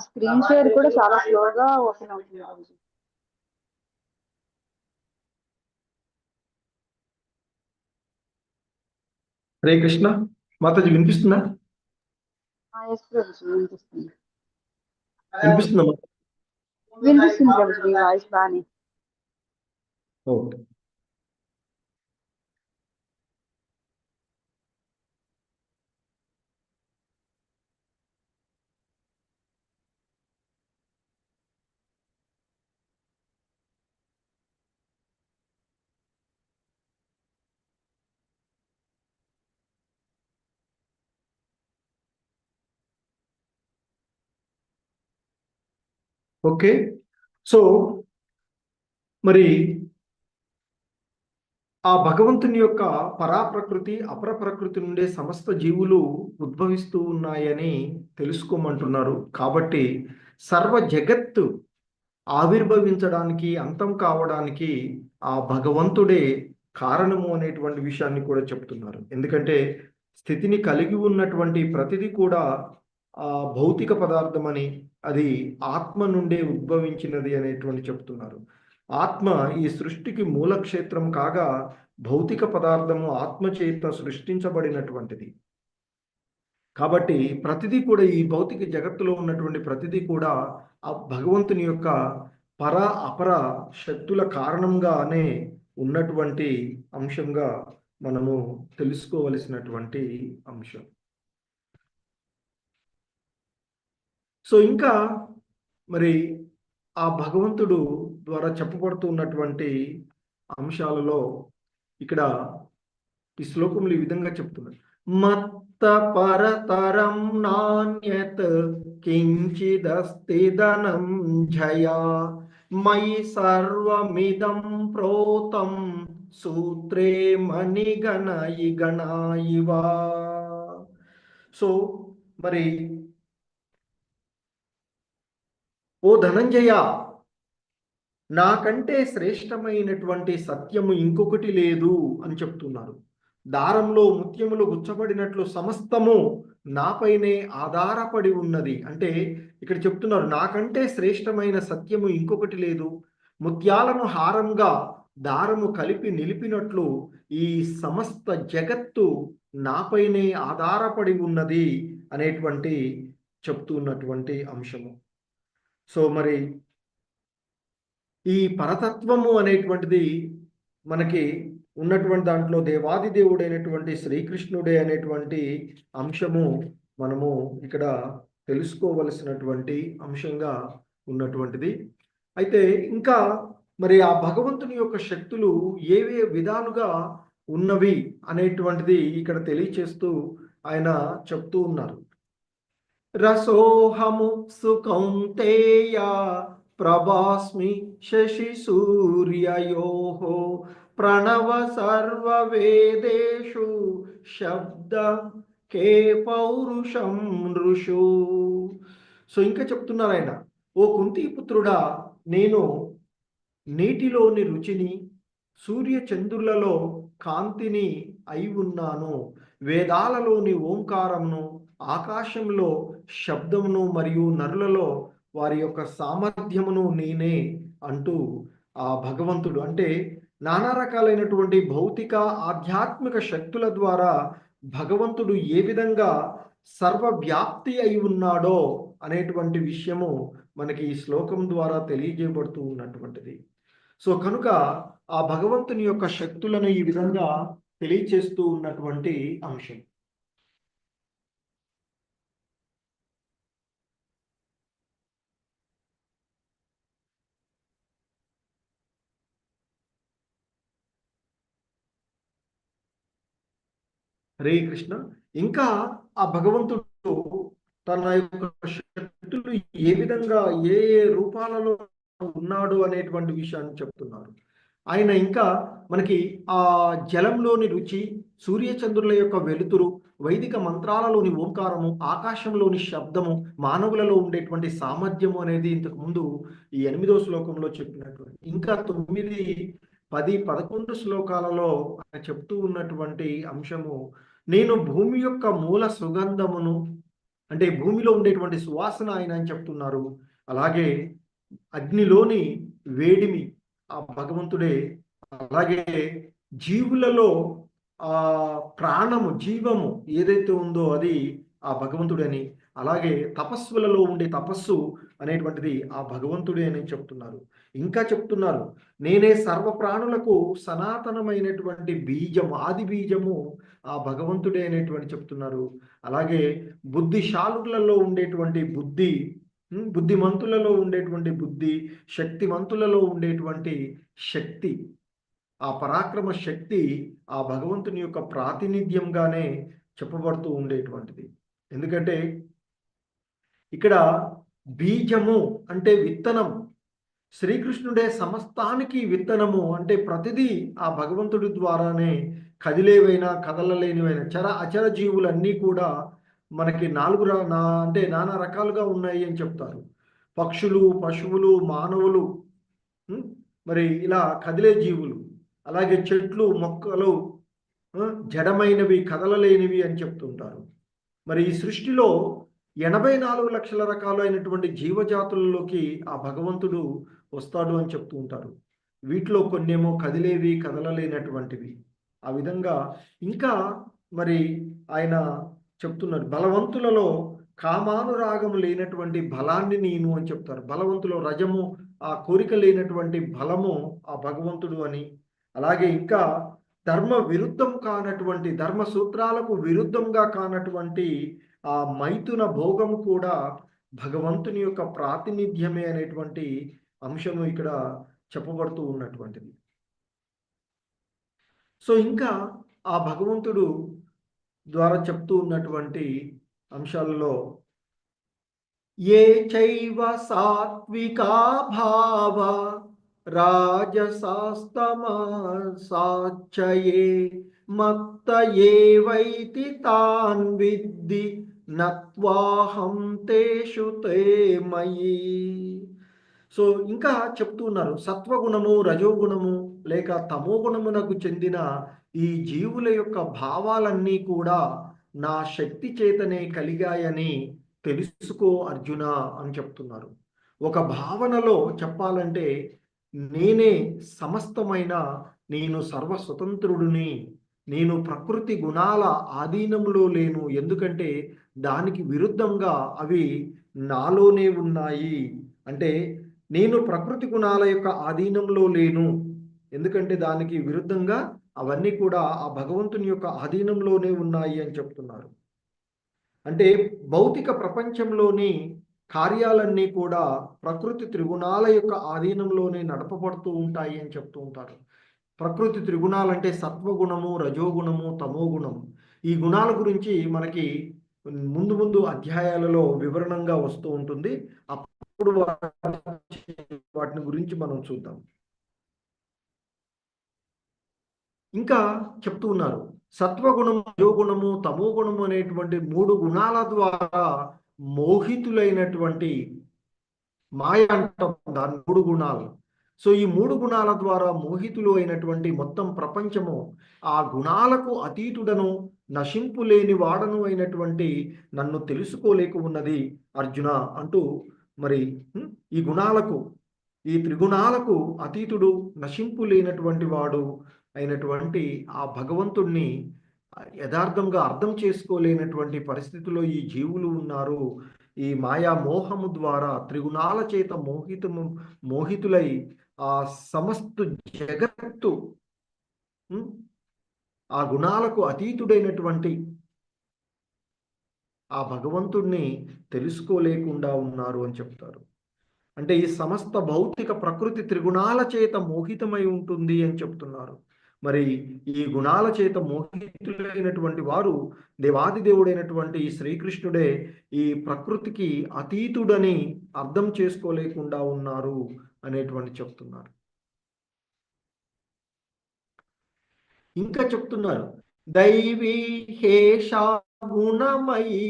Speaker 2: స్క్రీన్ షేర్ కూడా చాలా స్లోగా ఓపెన్ అవుతుంది ప్రభుజీ.
Speaker 1: హరే కృష్ణ మాతాజీ, వినిపిస్తుందా?
Speaker 2: ఎస్ ప్రభుజీ, వినిపిస్తుంది.
Speaker 1: వినిపిస్తుందా?
Speaker 2: వినిపిస్తుంది ప్రభుజీ, మీ వాయిస్ బాగానే.
Speaker 1: ఓకే. ఓకే. సో మరి ఆ భగవంతుని యొక్క పరాప్రకృతి అపర ప్రకృతి నుండే సమస్త జీవులు ఉద్భవిస్తూ ఉన్నాయని తెలుసుకోమంటున్నారు. కాబట్టి సర్వ జగత్తు ఆవిర్భవించడానికి, అంతం కావడానికి ఆ భగవంతుడే కారణము అనేటువంటి విషయాన్ని కూడా చెప్తున్నారు. ఎందుకంటే స్థితిని కలిగి ఉన్నటువంటి ప్రతిదీ కూడా భౌతిక పదార్థం అని, అది ఆత్మ నుండే ఉద్భవించినది అనేటువంటి చెప్తున్నారు. ఆత్మ ఈ సృష్టికి మూల క్షేత్రం కాగా భౌతిక పదార్థము ఆత్మ చేత సృష్టించబడినటువంటిది. కాబట్టి ప్రతిదీ కూడా ఈ భౌతిక జగత్తులో ఉన్నటువంటి ప్రతిదీ కూడా ఆ భగవంతుని యొక్క పర అపర శక్తుల కారణంగానే ఉన్నటువంటి అంశంగా మనము తెలుసుకోవలసినటువంటి అంశం. సో ఇంకా మరి ఆ భగవంతుడు ద్వారా చెప్పబడుతూ ఉన్నటువంటి అంశాలలో ఇక్కడ ఈ శ్లోకములు ఈ విధంగా చెప్తున్నారు. మత్త పరతరం నాణ్యత్ కించిదస్తి ధనంజయ మయి సర్వమిదం ప్రోతం సూత్రే మణిగణ ఇగణాయివా. సో మరి ఓ ధనంజయ, నాకంటే శ్రేష్టమైనటువంటి సత్యము ఇంకొకటి లేదు అని చెప్తున్నారు. దారంలో ముత్యములు గుచ్చబడినట్లు సమస్తము నాపైనే ఆధారపడి ఉన్నది. అంటే ఇక్కడ చెప్తున్నారు, నాకంటే శ్రేష్టమైన సత్యము ఇంకొకటి లేదు. ముత్యాలను హారంగా దారము కలిపి నిలిపినట్లు ఈ సమస్త జగత్తు నాపైనే ఆధారపడి ఉన్నది అనేటువంటి చెప్తున్నటువంటి అంశము. సో మరి ఈ పరతత్వము అనేటువంటిది మనకి ఉన్నటువంటి దాంట్లో దేవాది దేవుడైనటువంటి శ్రీకృష్ణుడే అనేటువంటి అంశము మనము ఇక్కడ తెలుసుకోవలసినటువంటి అంశంగా ఉన్నటువంటిది. అయితే ఇంకా మరి ఆ భగవంతుని యొక్క శక్తులు ఏవే విధాలుగా ఉన్నవి అనేటువంటిది ఇక్కడ తెలియచేస్తూ ఆయన చెప్తూ ఉన్నారు. రసోహము సుకౌంతేయ ప్రభాస్మి శశి సూర్యయోః ప్రణవ సర్వ వేదేషు శబ్ద కే పౌరుషం ఋషు. సో ఇంకా చెప్తున్నారు ఆయన, ఓ కుంతీపుత్రుడా, నేను నీటిలోని రుచిని, సూర్య చంద్రులలో కాంతిని అయి ఉన్నాను. వేదాలలోని ఓంకారమును, ఆకాశంలో శబ్దమును మరియు నరులలో వారి యొక్క సామర్థ్యమును నేనే అంటూ ఆ భగవంతుడు అంటే నానా రకాలైనటువంటి భౌతిక ఆధ్యాత్మిక శక్తుల ద్వారా భగవంతుడు ఏ విధంగా సర్వవ్యాప్తి అయి ఉన్నాడో అనేటువంటి విషయము మనకి ఈ శ్లోకం ద్వారా తెలియజేయబడుతూ ఉన్నటువంటిది. సో కనుక ఆ భగవంతుని యొక్క శక్తులను ఈ విధంగా తెలియచేస్తూ ఉన్నటువంటి అంశం. హరే కృష్ణ. ఇంకా ఆ భగవంతుడు తన యొక్క శక్తులు ఏ విధంగా ఏ ఏ రూపాలలో ఉన్నాడు అనేటువంటి విషయాన్ని చెప్తున్నారు. ఆయన ఇంకా మనకి ఆ జలంలోని రుచి, సూర్యచంద్రుల యొక్క వెలుతురు, వైదిక మంత్రాలలోని ఓంకారము, ఆకాశంలోని శబ్దము, మానవులలో ఉండేటువంటి సామర్థ్యము అనేది ఇంతకు ముందు ఈ 8వ శ్లోకంలో చెప్పినటువంటి ఇంకా 9, 10, 11 శ్లోకాలలో ఆయన చెప్తూ ఉన్నటువంటి అంశము, నేను భూమి యొక్క మూల సుగంధమును అంటే భూమిలో ఉండేటువంటి సువాసన ఆయన అని చెప్తున్నారు. అలాగే అగ్నిలోని వేడిమి ఆ భగవంతుడే. అలాగే జీవులలో ఆ ప్రాణము, జీవము ఏదైతే ఉందో అది ఆ భగవంతుడని, అలాగే తపస్సులలో ఉండే తపస్సు అనేటువంటిది ఆ భగవంతుడే అని చెప్తున్నారు. ఇంకా చెప్తున్నారు, నేనే సర్వ ప్రాణులకు సనాతనమైనటువంటి బీజము, ఆది బీజము ఆ భగవంతుడే అనేటువంటి చెప్తున్నారు. అలాగే బుద్ధిశాలులలో ఉండేటువంటి బుద్ధి, బుద్ధిమంతులలో ఉండేటువంటి బుద్ధి, శక్తిమంతులలో ఉండేటువంటి శక్తి, ఆ పరాక్రమ శక్తి ఆ భగవంతుని యొక్క ప్రాతినిధ్యంగానే చెప్పబడుతూ ఉండేటువంటిది. ఎందుకంటే ఇక్కడ బీజము అంటే విత్తనం, శ్రీకృష్ణుడే సమస్తానికి విత్తనము. అంటే ప్రతిదీ ఆ భగవంతుడి ద్వారానే, కదిలేవైనా కదలలేనివైనా చర అచర జీవులన్నీ కూడా మనకి అంటే నానా రకాలుగా ఉన్నాయి అని చెప్తారు. పక్షులు, పశువులు, మానవులు, ఉం? మరి ఇలా కదిలే జీవులు, అలాగే చెట్లు, మొక్కలు, జడమైనవి, కదలలేనివి అని చెప్తుంటారు. మరి ఈ సృష్టిలో 84 లక్షల రకాలైనటువంటి జీవజాతులలోకి ఆ భగవంతుడు వస్తాడు అని చెప్తూ ఉంటారు. వీటిలో కొన్నేమో కదిలేవి, కదలలేనటువంటివి. ఆ విధంగా ఇంకా మరి ఆయన చెప్తున్నారు, బలవంతులలో కామానురాగము లేనటువంటి బలాన్ని నేను అని చెప్తారు. బలవంతులో రజము, ఆ కోరిక లేనటువంటి బలము ఆ భగవంతుడు అని. అలాగే ఇంకా ధర్మ విరుద్ధం కానటువంటి, ధర్మ సూత్రాలకు విరుద్ధంగా కానటువంటి ఆ మైథున భోగము కూడా భగవంతుని యొక్క ప్రాతినిధ్యమే అనేటువంటి అంశము ఇక్కడ చెప్పబడుతూ ఉన్నటువంటిది. సో ఇంకా ఆ భగవంతుడు ద్వారా చెప్తూ ఉన్నటువంటి అంశాలలో ఏ చైవ సాత్వికా భావ రాజసాస్తమసాచయే మత్త ఏవైతి తాన్ విద్ధి నత్వాహం తేషు తే మయి. సో ఇంకా చెప్తున్నారు, సత్వగుణము, రజోగుణము లేక తమో గుణమునకు చెందిన ఈ జీవుల యొక్క భావాలన్నీ కూడా నా శక్తి చేతనే కలిగాయని తెలుసుకో అర్జున అని చెప్తున్నారు. ఒక భావనలో చెప్పాలంటే నేనే సమస్తమైన, నేను సర్వస్వతంత్రుడిని, నేను ప్రకృతి గుణాల ఆధీనంలో లేను, ఎందుకంటే దానికి విరుద్ధంగా అవి నాలోనే ఉన్నాయి. అంటే నేను ప్రకృతి గుణాల యొక్క ఆధీనంలో లేను, ఎందుకంటే దానికి విరుద్ధంగా అవన్నీ కూడా ఆ భగవంతుని యొక్క ఆధీనంలోనే ఉన్నాయి అని చెప్తున్నారు. అంటే భౌతిక ప్రపంచంలోని కార్యాలన్నీ కూడా ప్రకృతి త్రిగుణాల యొక్క ఆధీనంలోనే నడపబడుతూ ఉంటాయి అని చెప్తూ ఉంటారు. ప్రకృతి త్రిగుణాలంటే సత్వగుణము, రజోగుణము, తమోగుణము. ఈ గుణాల గురించి మనకి ముందు ముందు అధ్యాయాలలో వివరణంగా వస్తూ ఉంటుంది. అప్పుడు వాటిని గురించి మనం చూద్దాం. ఇంకా చెప్తూ ఉన్నారు, సత్వగుణము, రజోగుణము, తమోగుణము అనేటువంటి 3 గుణాల ద్వారా మోహితులైనటువంటి, మాయ అంటాం దాని 3 గుణాలు. సో ఈ 3 గుణాల ద్వారా మోహితులు అయినటువంటి మొత్తం ప్రపంచము ఆ గుణాలకు అతీతుడను, నశింపు లేని వాడను అయినటువంటి నన్ను తెలుసుకోలేక ఉన్నది అర్జున అంటూ, మరి ఈ గుణాలకు, ఈ త్రిగుణాలకు అతీతుడు, నశింపు లేనటువంటి వాడు అయినటువంటి ఆ భగవంతుణ్ణి యథార్థంగా అర్థం చేసుకోలేనటువంటి పరిస్థితిలో ఈ జీవులు ఉన్నారు. ఈ మాయా మోహము ద్వారా త్రిగుణాల చేత మోహితులై ఆ సమస్త జగత్తు ఆ గుణాలకు అతీతుడైనటువంటి ఆ భగవంతుణ్ణి తెలుసుకోలేకుండా ఉన్నారు అని చెప్తారు. అంటే ఈ సమస్త భౌతిక ప్రకృతి త్రిగుణాల చేత మోహితమై ఉంటుంది అని చెప్తున్నారు. మరి ఈ గుణాల చేత మోహితులైనటువంటి వారు దేవాది దేవుడైనటువంటి శ్రీకృష్ణుడే ఈ ప్రకృతికి అతీతుడని అర్థం చేసుకోలేకుండా ఉన్నారు అనేటువంటి చెప్తున్నారు. ఇంకా చెప్తున్నారు, దైవీ హేషా గుణమయీ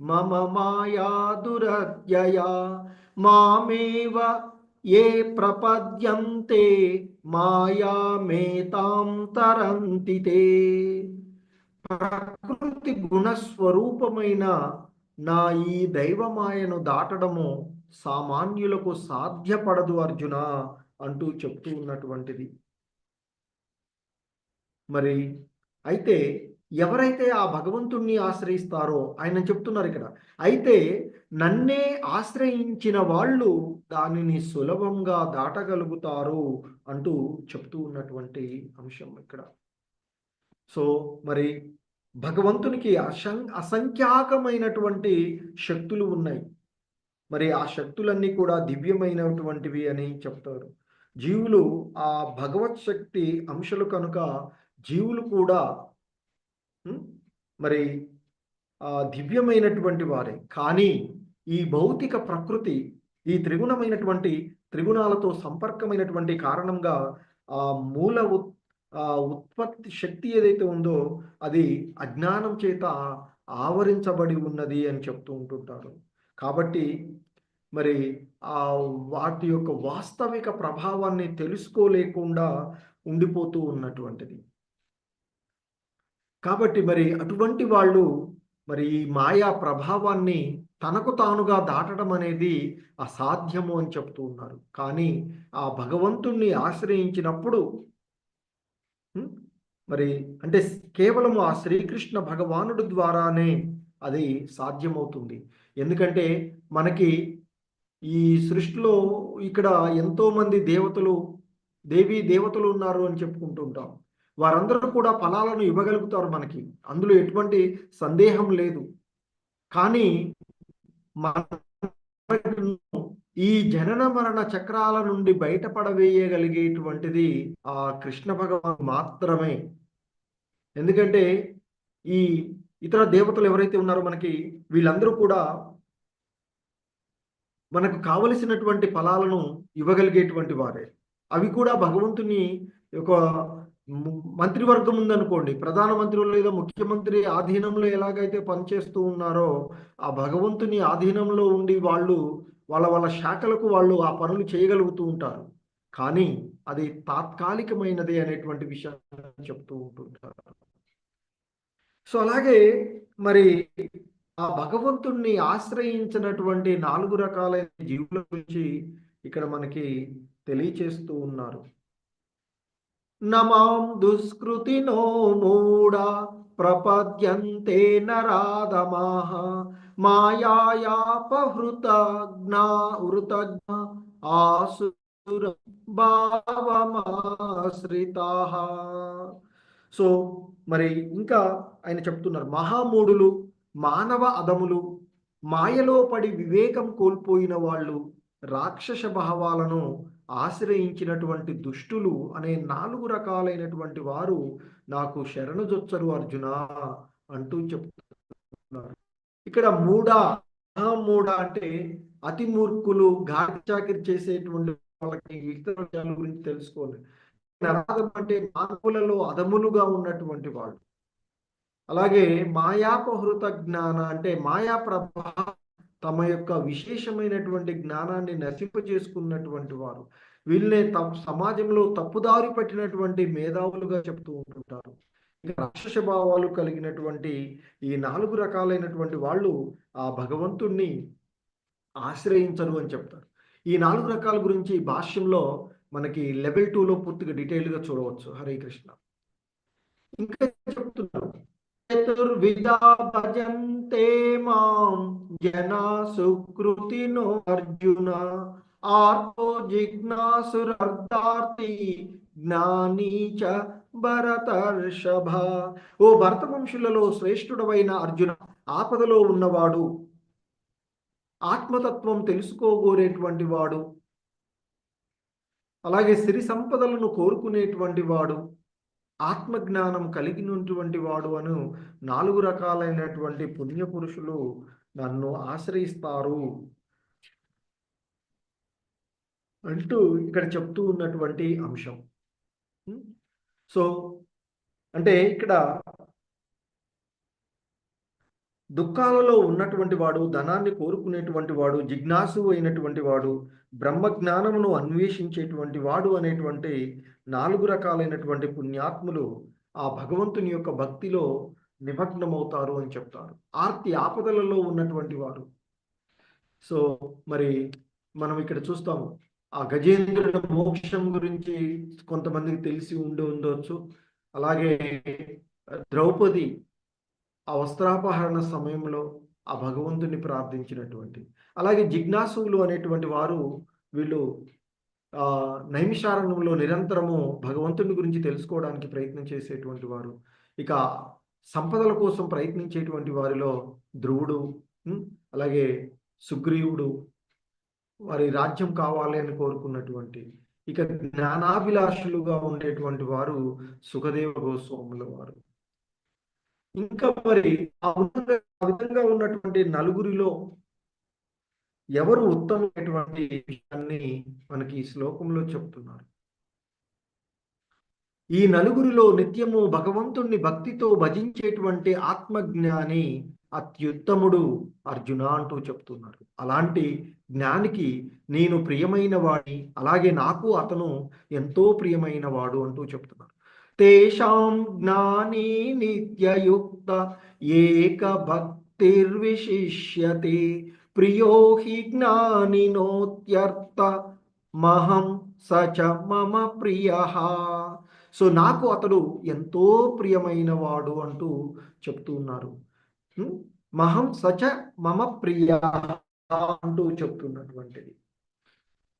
Speaker 1: మమ మాయా దురత్యయా మామేవ ఏ ప్రపద్యంతే మాయామేతాం తరంతి తే. ప్రకృతి గుణస్వరూపమైన నా ఈ దైవమాయను దాటడము సామాన్యులకు సాధ్యపడదు అర్జున అంటూ చెప్తూ ఉన్నటువంటిది. మరి అయితే ఎవరైతే ఆ భగవంతుణ్ణి ఆశ్రయిస్తారో ఆయన చెప్తున్నారు ఇక్కడ, అయితే నన్నే ఆశ్రయించిన వాళ్ళు దానిని సులభంగా దాటగలుగుతారు అంటూ చెప్తూ ఉన్నటువంటి అంశం ఇక్కడ. సో మరి భగవంతునికి అసంఖ్యాకమైనటువంటి శక్తులు ఉన్నాయి. మరి ఆ శక్తులన్నీ కూడా దివ్యమైనటువంటివి అని చెప్తారు. జీవులు ఆ భగవత్ శక్తి అంశాలు కనుక జీవులు కూడా మరి దివ్యమైనటువంటి వారే. కానీ ఈ భౌతిక ప్రకృతి ఈ త్రిగుణాలతో సంపర్కమైనటువంటి కారణంగా ఆ మూల ఉత్పత్తి శక్తి ఏదైతే ఉందో అది అజ్ఞానం చేత ఆవరించబడి ఉన్నది అని చెప్తూ ఉంటుంటారు. కాబట్టి మరి ఆ వాటి యొక్క వాస్తవిక ప్రభావాన్ని తెలుసుకోలేకుండా ఉండిపోతూ ఉన్నటువంటిది. కాబట్టి మరి అటువంటి వాళ్ళు మరి ఈ మాయా ప్రభావాన్ని తనకు తానుగా దాటడం అనేది అసాధ్యము అని చెప్తూ ఉన్నారు. కానీ ఆ భగవంతుణ్ణి ఆశ్రయించినప్పుడు మరి అంటే కేవలము ఆ శ్రీకృష్ణ భగవానుడి ద్వారానే అది సాధ్యమవుతుంది. ఎందుకంటే మనకి ఈ సృష్టిలో ఇక్కడ ఎంతో మంది దేవీ దేవతలు ఉన్నారు అని చెప్పుకుంటుంటాం. వారందరూ కూడా ఫలాలను ఇవ్వగలుగుతారు మనకి, అందులో ఎటువంటి సందేహం లేదు. కానీ ఈ జనన మరణ చక్రాల నుండి బయటపడవేయగలిగేటువంటిది ఆ కృష్ణ భగవాన్ మాత్రమే. ఎందుకంటే ఈ ఇతర దేవతలు ఎవరైతే ఉన్నారో మనకి వీళ్ళందరూ కూడా మనకు కావలసినటువంటి ఫలాలను ఇవ్వగలిగేటువంటి వారే. అవి కూడా భగవంతుని ఒక మంత్రివర్గం ఉందనుకోండి, ప్రధానమంత్రి లేదా ముఖ్యమంత్రి ఆధీనంలో ఎలాగైతే పనిచేస్తూ ఉన్నారో ఆ భగవంతుని ఆధీనంలో ఉండి వాళ్ళ శాఖలకు వాళ్ళు ఆ పనులు చేయగలుగుతూ ఉంటారు. కానీ అది తాత్కాలికమైనది అనేటువంటి విషయాన్ని చెప్తూ ఉంటుంటారు. సో అలాగే మరి ఆ భగవంతుణ్ణి ఆశ్రయించినటువంటి 4 రకాలైన జీవుల గురించి ఇక్కడ మనకి తెలియచేస్తూ ఉన్నారు. నమాం దుష్కృతినో మూఢ ప్రపద్యంతే నరాధమాః మాయాయాపహృతజ్ఞా ఆసుర భావమాశ్రితాః. సో మరి ఇంకా ఆయన చెప్తున్నారు, మహామూఢులు, మానవ అధములు, మాయలో పడి వివేకం కోల్పోయిన వాళ్ళు, రాక్షస భావాలను ఆశ్రయించినటువంటి దుష్టులు అనే 4 రకాలైనటువంటి వారు నాకు శరణుజొచ్చరు అర్జున అంటూ చెప్తున్నారు. ఇక్కడ మహామూఢ అంటే అతి మూర్ఖులు, చాకిరి చేసేటువంటి వాళ్ళకి ఇతర విషయాల గురించి తెలుసుకోవాలి. నరాధం అంటే మానవులలో అధములుగా ఉన్నటువంటి వాళ్ళు. అలాగే మాయాపహృత జ్ఞాన అంటే మాయా ప్రభావం తమ యొక్క విశేషమైనటువంటి జ్ఞానాన్ని నశింపజేసుకున్నటువంటి వారు. వీళ్ళే సమాజంలో తప్పుదారి పట్టినటువంటి మేధావులుగా చెప్తూ ఉంటుంటారు. రాక్షస భావాలు కలిగినటువంటి ఈ 4 రకాలైనటువంటి వాళ్ళు ఆ భగవంతుణ్ణి ఆశ్రయించరు అని చెప్తారు. ఈ 4 రకాల గురించి భాష్యంలో మనకి లెవెల్ 2లో పూర్తిగా డీటెయిల్గా చూడవచ్చు. హరే కృష్ణ. ఇంకా చెప్తున్నారు, చతుర్విధా భజంతే మాం జనా సుకృతినో అర్జున ఆర్తో జిజ్ఞాసురర్థార్థి జ్ఞానీ చ భరతర్షభ. ఓ భరత వంశులలో శ్రేష్ఠుడవైన అర్జున, ఆపదలో ఉన్నవాడు, ఆత్మతత్వం తెలుసుకోగోరేటువంటి వాడు, అలాగే సిరి సంపదలను కోరుకునేటువంటి వాడు, ఆత్మజ్ఞానం కలిగినటువంటి వాడు అను 4 రకాలైనటువంటి పుణ్యపురుషులు నన్ను ఆశ్రయిస్తారు అంటూ ఇక్కడ చెప్తూ ఉన్నటువంటి అంశం. సో అంటే ఇక్కడ దుఃఖాలలో ఉన్నటువంటి వాడు, ధనాన్ని కోరుకునేటువంటి వాడు, జిజ్ఞాసు అయినటువంటి వాడు, బ్రహ్మజ్ఞానమును అన్వేషించేటువంటి వాడు అనేటువంటి 4 రకాలైనటువంటి పుణ్యాత్ములు ఆ భగవంతుని యొక్క భక్తిలో నిమగ్నమవుతారు అని చెప్తారు. ఆపదలలో ఉన్నటువంటి వారు. సో మరి మనం ఇక్కడ చూస్తాము, ఆ గజేంద్రుడి మోక్షం గురించి కొంతమందికి తెలిసి ఉండవచ్చు. అలాగే ద్రౌపది ఆ వస్త్రాపహరణ సమయంలో ఆ భగవంతుని ప్రార్థించినటువంటి, అలాగే జిజ్ఞాసువులు అనేటువంటి వారు వీళ్ళు నైమిషారణ్యంలో నిరంతరము భగవంతుని గురించి తెలుసుకోవడానికి ప్రయత్నం చేసేటువంటి వారు. ఇక సంపదల కోసం ప్రయత్నించేటువంటి వారిలో ధ్రువుడు, అలాగే సుగ్రీవుడు, వారి రాజ్యం కావాలి అని కోరుకున్నటువంటి, ఇక జ్ఞానాభిలాషులుగా ఉండేటువంటి వారు సుఖదేవ గోస్వాముల వారు. ఇంకా మరి ఆ విధంగా ఉన్నటువంటి నలుగురిలో ఎవరు ఉత్తమమైనటువంటి విషయాన్ని మనకి ఈ శ్లోకంలో చెప్తున్నారు. ఈ నలుగురిలో నిత్యము భగవంతుణ్ణి భక్తితో భజించేటువంటి ఆత్మజ్ఞాని అత్యుత్తముడు అర్జున అంటూ చెప్తున్నారు. అలాంటి జ్ఞానికి నేను ప్రియమైన వాడిని, అలాగే నాకు అతను ఎంతో ప్రియమైన వాడు అంటూ చెప్తున్నారు. తేషాం జ్ఞాని నిత్యయుక్త ఏక భక్తిర్విశిష్యతే ప్రియో హి జ్ఞానినోత్యర్థ మహం సచ మమ ప్రియః. సో నాకు అతడు ఎంతో ప్రియమైన వాడు అంటూ చెప్తూ ఉన్నారు. మహం సచ మమ ప్రియ అంటూ చెప్తున్నటువంటిది.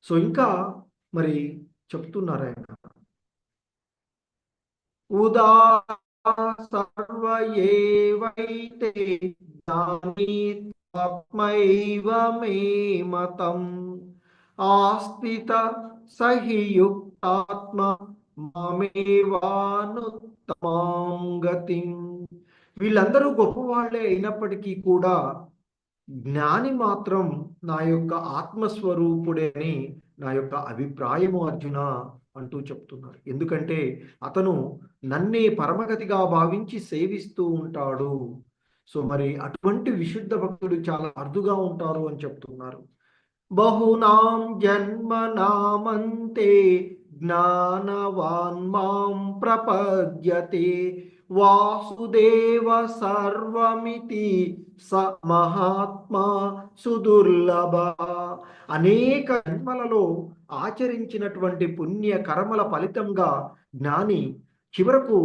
Speaker 1: సో ఇంకా మరి చెప్తున్నారు ఆయన, ఉదా సర్వ ఏవైతే జ్ఞానీత్మైవ మే మతం ఆస్థిత సహి యుక్తాత్మ మామేవానుత్తమాం గతిం. వీళ్ళందరూ గొప్పవాళ్లే అయినప్పటికీ కూడా జ్ఞాని మాత్రం నా యొక్క ఆత్మస్వరూపుడే అని నా యొక్క అభిప్రాయము అర్జున అంటూ చెప్తున్నారు. ఎందుకంటే అతను నన్నే పరమగతిగా భావించి సేవిస్తూ ఉంటాడు. సో మరి అటువంటి విశుద్ధ భక్తుడు చాలా అరుదుగా ఉంటారు అని చెప్తున్నారు. బహునాం జన్మనామంతే జ్ఞానవాన్ మాం ప్రపద్యతే వాసుదేవ సర్వమితి స మహాత్మా సుదుర్లభ. అనేక జన్మలలో ఆచరించినటువంటి పుణ్య కర్మల ఫలితంగా జ్ఞాని చివరకు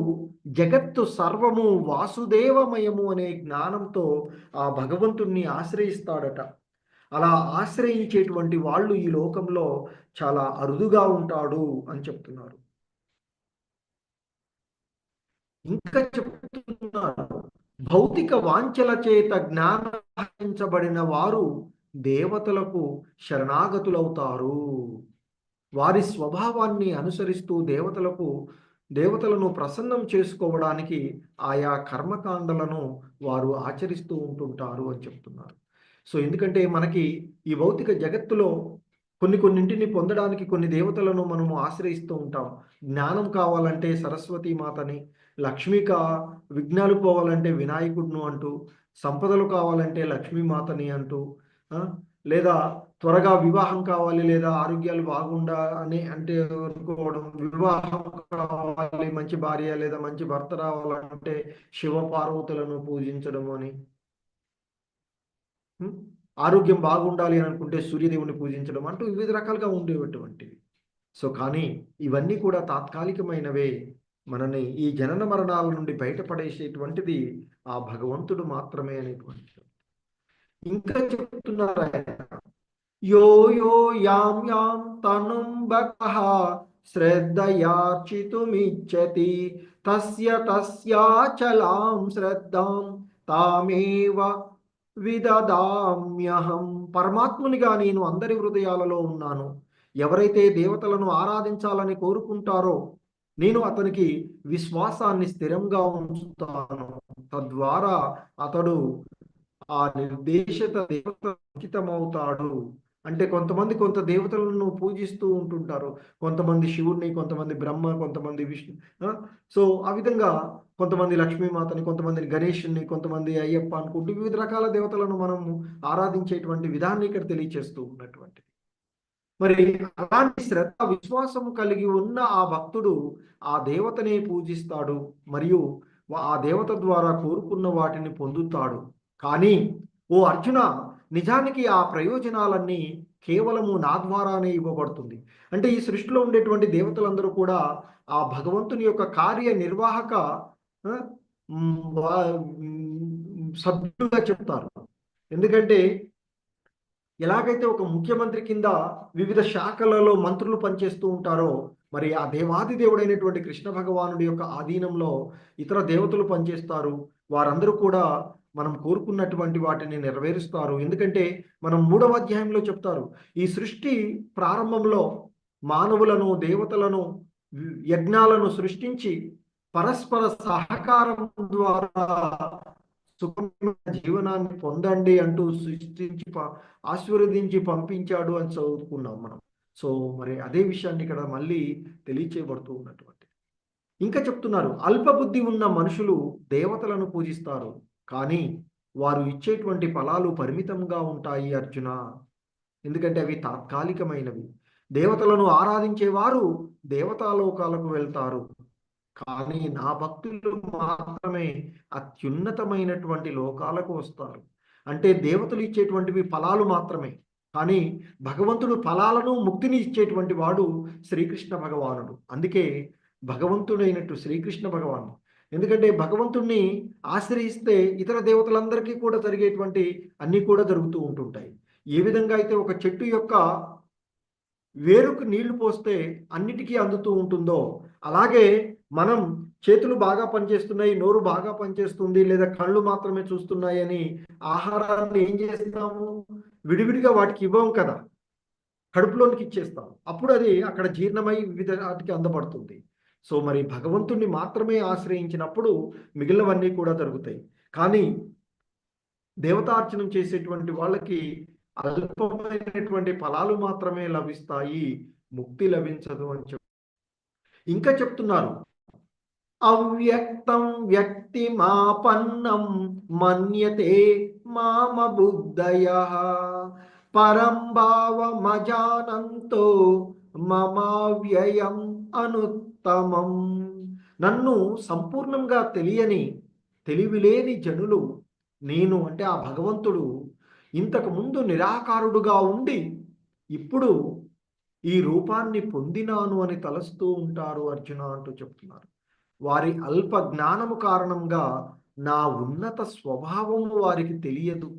Speaker 1: జగత్తు సర్వము వాసుదేవమయము అనే జ్ఞానంతో ఆ భగవంతుణ్ణి ఆశ్రయిస్తాడట. అలా ఆశ్రయించేటువంటి వాళ్ళు ఈ లోకంలో చాలా అరుదుగా ఉంటాడు అని చెప్తున్నారు. ఇంకా చెప్తున్నారు, భౌతిక వాంఛల చేత జ్ఞానబడిన వారు దేవతలకు శరణాగతులవుతారు. వారి స్వభావాన్ని అనుసరిస్తూ దేవతలను ప్రసన్నం చేసుకోవడానికి ఆయా కర్మకాండలను వారు ఆచరిస్తూ ఉంటుంటారు అని చెప్తున్నారు. సో ఎందుకంటే మనకి ఈ భౌతిక జగత్తులో కొన్నింటిని పొందడానికి కొన్ని దేవతలను మనము ఆశ్రయిస్తూ ఉంటాం. జ్ఞానం కావాలంటే సరస్వతీ మాతని, విఘ్నాలు పోవాలంటే వినాయకుడును అంటూ, సంపదలు కావాలంటే లక్ష్మీమాతని అంటూ, లేదా త్వరగా వివాహం కావాలి లేదా ఆరోగ్యాలు బాగుండాలని అంటే అనుకోవడం, వివాహం కావాలి, మంచి భార్య లేదా మంచి భర్త రావాలంటే శివ పార్వతులను పూజించడం అని, ఆరోగ్యం బాగుండాలి అని అనుకుంటే సూర్యదేవుని పూజించడం అంటూ వివిధ రకాలుగా ఉండేటువంటివి. సో కానీ ఇవన్నీ కూడా తాత్కాలికమైనవే. మనని ఈ జనన మరణాల నుండి బయటపడేసేటువంటిది ఆ భగవంతుడు మాత్రమే అనేటువంటిది. ఇంకా చెప్తున్నారు ఆయన, యో యో యాం యాం తనుం భక్తః శ్రద్ధయార్చితుమిచ్చతి తస్యాచలాం శ్రద్ధాం తామేవ విదదామ్యహం. పరమాత్మునిగా నేను అందరి హృదయాలలో ఉన్నాను. ఎవరైతే దేవతలను ఆరాధించాలని కోరుకుంటారో నేను అతనికి విశ్వాసాన్ని స్థిరంగా ఉంచుతాను. తద్వారా అతడు ఆ నిర్దేశిత దేవత అంకితమవుతాడు. అంటే కొంత దేవతలను పూజిస్తూ ఉంటుంటారు. కొంతమంది శివుడిని, కొంతమంది బ్రహ్మ, కొంతమంది విష్ణు. సో ఆ విధంగా కొంతమంది లక్ష్మీమాతని, కొంతమంది గణేషుని, కొంతమంది అయ్యప్ప అనుకుంటూ వివిధ రకాల దేవతలను మనము ఆరాధించేటువంటి విధాన్ని ఇక్కడ తెలియచేస్తూ ఉన్నటువంటిది. మరి అలాంటి శ్రద్ధ విశ్వాసము కలిగి ఉన్న ఆ భక్తుడు ఆ దేవతనే పూజిస్తాడు మరియు ఆ దేవత ద్వారా కోరుకున్న వాటిని పొందుతాడు. కానీ ఓ అర్జున, నిజానికి ఆ ప్రయోజనాలన్నీ కేవలము నా ద్వారానే ఇవ్వబడుతుంది. అంటే ఈ సృష్టిలో ఉండేటువంటి దేవతలందరూ కూడా ఆ భగవంతుని యొక్క కార్యనిర్వాహక సభ్యులుగా చెప్తారు. ఎందుకంటే ఎలాగైతే ఒక ముఖ్యమంత్రి కింద వివిధ శాఖలలో మంత్రులు పనిచేస్తూ ఉంటారో, మరి ఆ దేవాది దేవుడైనటువంటి కృష్ణ భగవానుడి యొక్క ఆధీనంలో ఇతర దేవతలు పనిచేస్తారు. వారందరూ కూడా మనం కోరుకున్నటువంటి వాటిని నెరవేరుస్తారు. ఎందుకంటే మనం 3వ అధ్యాయంలో చెప్తారు, ఈ సృష్టి ప్రారంభంలో మానవులను, దేవతలను, యజ్ఞాలను సృష్టించి పరస్పర సహకారం ద్వారా సుఖమైన జీవనాన్ని పొందండి అంటూ సృష్టించి ఆశీర్వదించి పంపించాడు అని చదువుకున్నాం మనం. సో మరి అదే విషయాన్ని ఇక్కడ మళ్ళీ తెలియచేయబడుతూ ఉన్నటువంటి. ఇంకా చెప్తున్నారు, అల్పబుద్ధి ఉన్న మనుషులు దేవతలను పూజిస్తారు, కానీ వారు ఇచ్చేటువంటి ఫలాలు పరిమితంగా ఉంటాయి అర్జున. ఎందుకంటే అవి తాత్కాలికమైనవి. దేవతలను ఆరాధించేవారు దేవతాలోకాలకు వెళ్తారు, కానీ నా భక్తులు మాత్రమే అత్యున్నతమైనటువంటి లోకాలకు వస్తారు. అంటే దేవతలు ఇచ్చేటువంటివి ఫలాలు మాత్రమే, కానీ భగవంతుడు ఫలాలను ముక్తిని ఇచ్చేటువంటి వాడు శ్రీకృష్ణ భగవానుడు. అందుకే భగవంతుడైనట్టు శ్రీకృష్ణ భగవాను. ఎందుకంటే భగవంతుణ్ణి ఆశ్రయిస్తే ఇతర దేవతలందరికీ కూడా జరిగేటువంటి అన్నీ కూడా జరుగుతూ ఉంటుంటాయి. ఏ విధంగా అయితే ఒక చెట్టు యొక్క వేరుకు నీళ్లు పోస్తే అన్నిటికీ అందుతూ ఉంటుందో, అలాగే మనం చేతులు బాగా పనిచేస్తున్నాయి, నోరు బాగా పనిచేస్తుంది, లేదా కళ్ళు మాత్రమే చూస్తున్నాయని ఆహారాన్ని ఏం చేస్తాము, విడివిడిగా వాటికి ఇవ్వం కదా, కడుపులోనికి ఇచ్చేస్తాం. అప్పుడు అది అక్కడ జీర్ణమై వివిధ వాటికి అందబడుతుంది. సో మరి భగవంతుణ్ణి మాత్రమే ఆశ్రయించినప్పుడు మిగిలినవన్నీ కూడా జరుగుతాయి. కానీ దేవతార్చనం చేసేటువంటి వాళ్ళకి అల్పమైనటువంటి ఫలాలు మాత్రమే లభిస్తాయి, ముక్తి లభించదు అని ఇంకా చెప్తున్నారు. అవ్యక్తం వ్యక్తిమాపన్నం మన్యతే మామ బుద్ధయః పరం భావమజానంతో మమావ్యయం అనుత్తమం. నన్ను సంపూర్ణంగా తెలివిలేని జనులు నేను అంటే ఆ భగవంతుడు ఇంతకు ముందు నిరాకారుడుగా ఉండి ఇప్పుడు ఈ రూపాన్ని పొందినాను అని తలస్తూ ఉంటారు అర్జున అంటూ చెప్తున్నారు. వారి అల్ప జ్ఞానము కారణంగా నా ఉన్నత స్వభావము వారికి తెలియదు.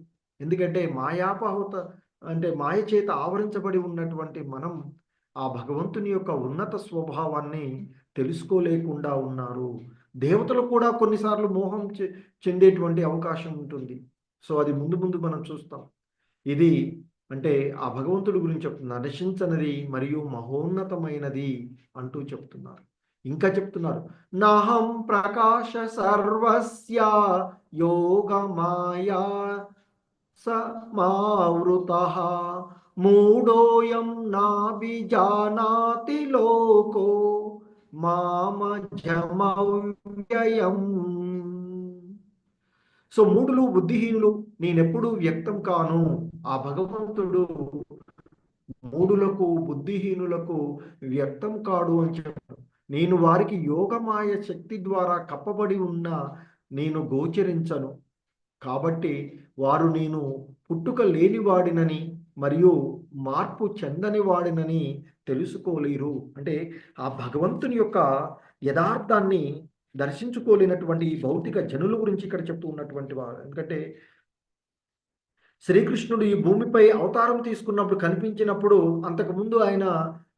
Speaker 1: ఎందుకంటే మాయాపహృత అంటే మాయ చేత ఆవరించబడి ఉన్నటువంటి మనం ఆ భగవంతుని యొక్క ఉన్నత స్వభావాన్ని తెలుసుకోలేకుండా ఉన్నారు. దేవతలు కూడా కొన్నిసార్లు మోహం చెందేటువంటి అవకాశం ఉంటుంది. సో అది ముందు ముందు మనం చూస్తాం. ఇది అంటే ఆ భగవంతుడి గురించి చెప్తున్నారు, నశించనిది మరియు మహోన్నతమైనది అంటూ చెప్తున్నారు. ఇంకా చెప్తున్నారు, నాహం ప్రకాశ సర్వస్య యోగమాయా సమావృతః మూఢోయం నాభిజానాతి లోకో మామజమవ్యయం. సో మూఢులు బుద్ధిహీనులు నేనెప్పుడూ వ్యక్తం కాను. ఆ భగవంతుడు మూఢులకు బుద్ధిహీనులకు వ్యక్తం కాడు అని చెప్పారు. నేను వారికి యోగమాయ శక్తి ద్వారా కప్పబడి ఉన్న నేను గోచరించను, కాబట్టి వారు నేను పుట్టుక లేనివాడినని మరియు మార్పు చెందని వాడినని తెలుసుకోలేరు. అంటే ఆ భగవంతుని యొక్క యథార్థాన్ని దర్శించుకోలేనటువంటి ఈ భౌతిక జనుల గురించి ఇక్కడ చెప్తూ ఉన్నటువంటి వారు. ఎందుకంటే శ్రీకృష్ణుడు ఈ భూమిపై అవతారం తీసుకున్నప్పుడు కనిపించినప్పుడు అంతకుముందు ఆయన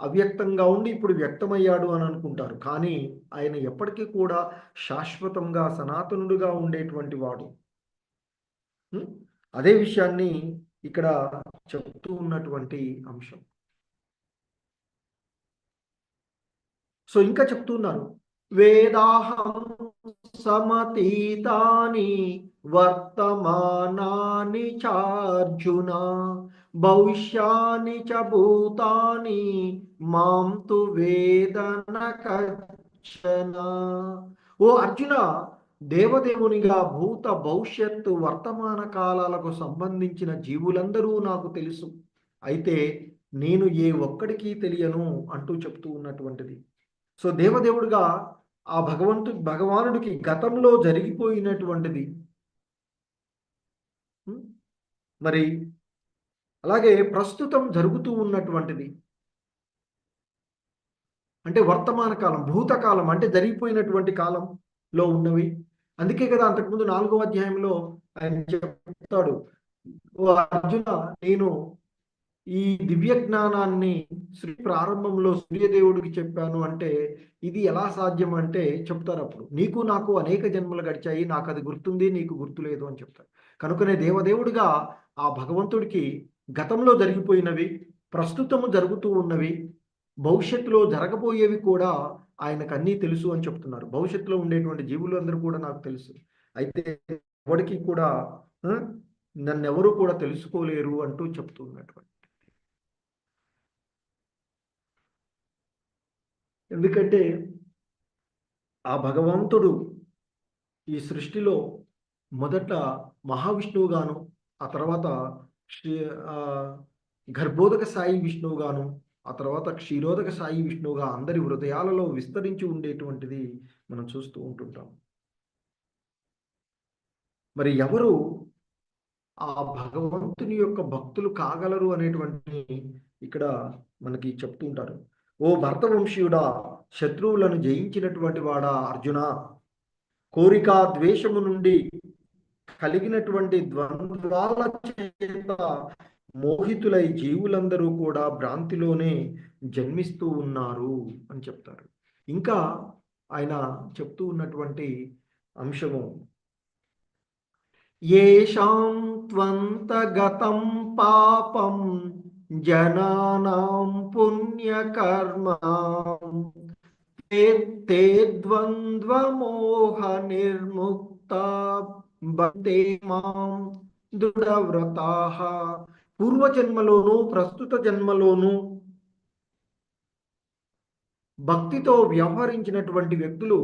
Speaker 1: అవ్యక్తంగా ఉండి ఇప్పుడు వ్యక్తమయ్యాడు అని అనుకుంటారు. కానీ ఆయన ఎప్పటికీ కూడా శాశ్వతంగా సనాతనుడుగా ఉండేటువంటి వాడు. అదే విషయాన్ని ఇక్కడ చెప్తూ ఉన్నటువంటి అంశం. సో ఇంకా చెప్తున్నారు, వేదాహం సమతీతాని వర్తమానాని చార్జున భవిష్యాని చ భూతాని మాం తు వేదన కచ్చన. ఓ అర్జున, దేవదేవునిగా భూత భవిష్యత్తు వర్తమాన కాలాలకు సంబంధించిన జీవులందరూ నాకు తెలుసు, అయితే నేను ఏ ఒక్కడికి తెలియను అంటూ చెప్తూ ఉన్నటువంటిది. సో దేవదేవుడిగా ఆ భగవానుడికి గతంలో జరిగిపోయినటువంటిది, మరి అలాగే ప్రస్తుతం జరుగుతూ ఉన్నటువంటిది, అంటే వర్తమాన కాలం, భూతకాలం అంటే జరిగిపోయినటువంటి కాలంలో ఉన్నవి. అందుకే కదా అంతకుముందు 4వ అధ్యాయంలో ఆయన చెప్తాడు, ఓ అర్జున, నేను ఈ దివ్య జ్ఞానాన్ని ప్రారంభంలో సూర్యదేవుడికి చెప్పాను అంటే ఇది ఎలా సాధ్యం అంటే చెప్తారు. అప్పుడు నీకు నాకు అనేక జన్మలు గడిచాయి, నాకు అది గుర్తుంది, నీకు గుర్తులేదు అని చెప్తారు. కనుకనే దేవదేవుడిగా ఆ భగవంతుడికి గతంలో జరిగిపోయినవి, ప్రస్తుతము జరుగుతూ ఉన్నవి, భవిష్యత్తులో జరగబోయేవి కూడా ఆయనకు అన్నీ తెలుసు అని చెప్తున్నారు. భవిష్యత్తులో ఉండేటువంటి జీవులు అందరూ కూడా నాకు తెలుసు, అయితే ఎవరికి కూడా ఆ, నన్నెవరు కూడా తెలుసుకోలేరు అంటూ చెప్తున్నటువంటి. ఎందుకంటే ఆ భగవంతుడు ఈ సృష్టిలో మొదట మహావిష్ణువుగాను, ఆ తర్వాత క్షీ ఆ, గర్భోదక సాయి విష్ణువుగాను, ఆ తర్వాత క్షీరోదక సాయి విష్ణువుగా అందరి హృదయాలలో విస్తరించి ఉండేటువంటిది మనం చూస్తూ ఉంటుంటాం. మరి ఎవరు ఆ భగవంతుని యొక్క భక్తులు కాగలరు అనేటువంటి ఇక్కడ మనకి చెప్తూ ఉంటారు. ఓ భరతవంశీయుడా, శత్రువులను జయించినటువంటి వాడా అర్జున, కోరిక ద్వేషము నుండి కలిగినటువంటి ద్వంద్వాల చేత మోహితులై జీవులందరూ కూడా భ్రాంతిలోనే జన్మిస్తూ ఉన్నారు అని చెప్తారు. ఇంకా ఆయన చెప్తూ ఉన్నటువంటి అంశము, येषां त्वन्तगतं पापं जनानां पुण्यकर्मां ते ते द्वन्द्वमोहनिर्मुक्ता బందే మాం దృఢవ్రతాః. పూర్వజన్మలోను ప్రస్తుత జన్మలోను భక్తితో వ్యవహరించినటువంటి వ్యక్తులు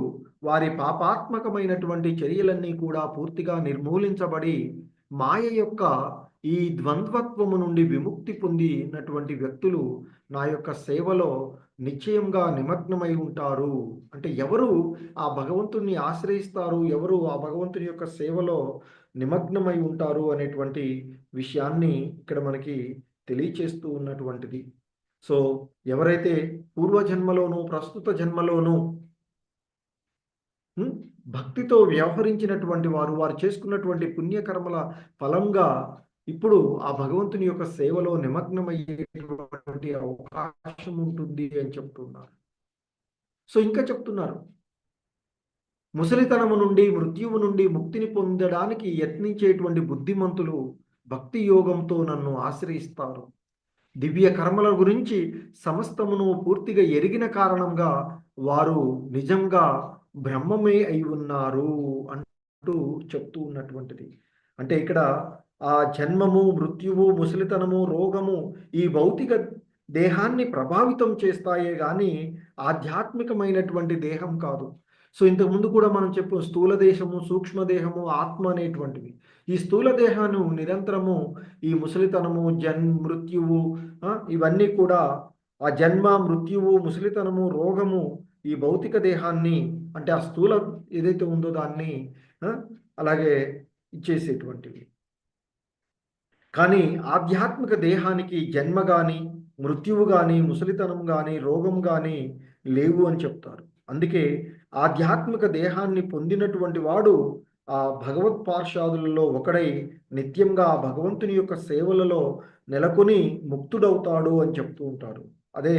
Speaker 1: వారి పాపాత్మకమైనటువంటి చర్యలన్నీ కూడా పూర్తిగా నిర్మూలించబడి మాయ యొక్క ఈ ద్వంద్వత్వము నుండి విముక్తి పొందినటువంటి వ్యక్తులు నా యొక్క సేవలో నిశ్చయంగా నిమగ్నమై ఉంటారు. అంటే ఎవరు ఆ భగవంతుణ్ణి ఆశ్రయిస్తారు, ఎవరు ఆ భగవంతుని యొక్క సేవలో నిమగ్నమై ఉంటారు అనేటువంటి విషయాన్ని ఇక్కడ మనకి తెలియచేస్తూ ఉన్నటువంటిది. సో ఎవరైతే పూర్వజన్మలోను ప్రస్తుత జన్మలోను భక్తితో వ్యవహరించినటువంటి వారు, వారు చేసుకున్నటువంటి పుణ్యకర్మల ఫలంగా ఇప్పుడు ఆ భగవంతుని యొక్క సేవలో నిమగ్నమయ్యేటువంటి అవకాశం ఉంటుంది అని చెప్తున్నారు. సో ఇంకా చెప్తున్నారు, ముసలితనము నుండి మృత్యువు నుండి ముక్తిని పొందడానికి యత్నించేటువంటి బుద్ధిమంతులు భక్తి యోగంతో నన్ను ఆశ్రయిస్తారు. దివ్య కర్మల గురించి సమస్తమును పూర్తిగా ఎరిగిన కారణంగా వారు నిజంగా బ్రహ్మమే అయి ఉన్నారు అంటూ చెప్తూ ఉన్నటువంటిది. అంటే ఇక్కడ ఆ జన్మము, మృత్యువు, ముసలితనము, రోగము ఈ భౌతిక దేహాన్ని ప్రభావితం చేస్తాయే కానీ ఆధ్యాత్మికమైనటువంటి దేహం కాదు. సో ఇంతకుముందు కూడా మనం చెప్పు, స్థూల దేశము, సూక్ష్మ దేహము, ఆత్మ అనేటువంటివి. ఈ స్థూల దేహాన్ని నిరంతరము ఈ ముసలితనము, మృత్యువు ఇవన్నీ కూడా ఆ జన్మ, మృత్యువు, ముసలితనము, రోగము ఈ భౌతిక దేహాన్ని అంటే ఆ స్థూల ఏదైతే ఉందో దాన్ని అలాగే ఇచ్చేసేటువంటివి. కానీ ఆధ్యాత్మిక దేహానికి జన్మ కానీ, మృత్యువు కానీ, ముసలితనం కానీ, రోగం కానీ లేవు అని చెప్తారు. అందుకే ఆధ్యాత్మిక దేహాన్ని పొందినటువంటి వాడు ఆ భగవత్ పార్షాదులలో ఒకడై నిత్యంగా ఆ భగవంతుని యొక్క సేవలలో నెలకొని ముక్తుడవుతాడు అని చెప్తూ ఉంటారు. అదే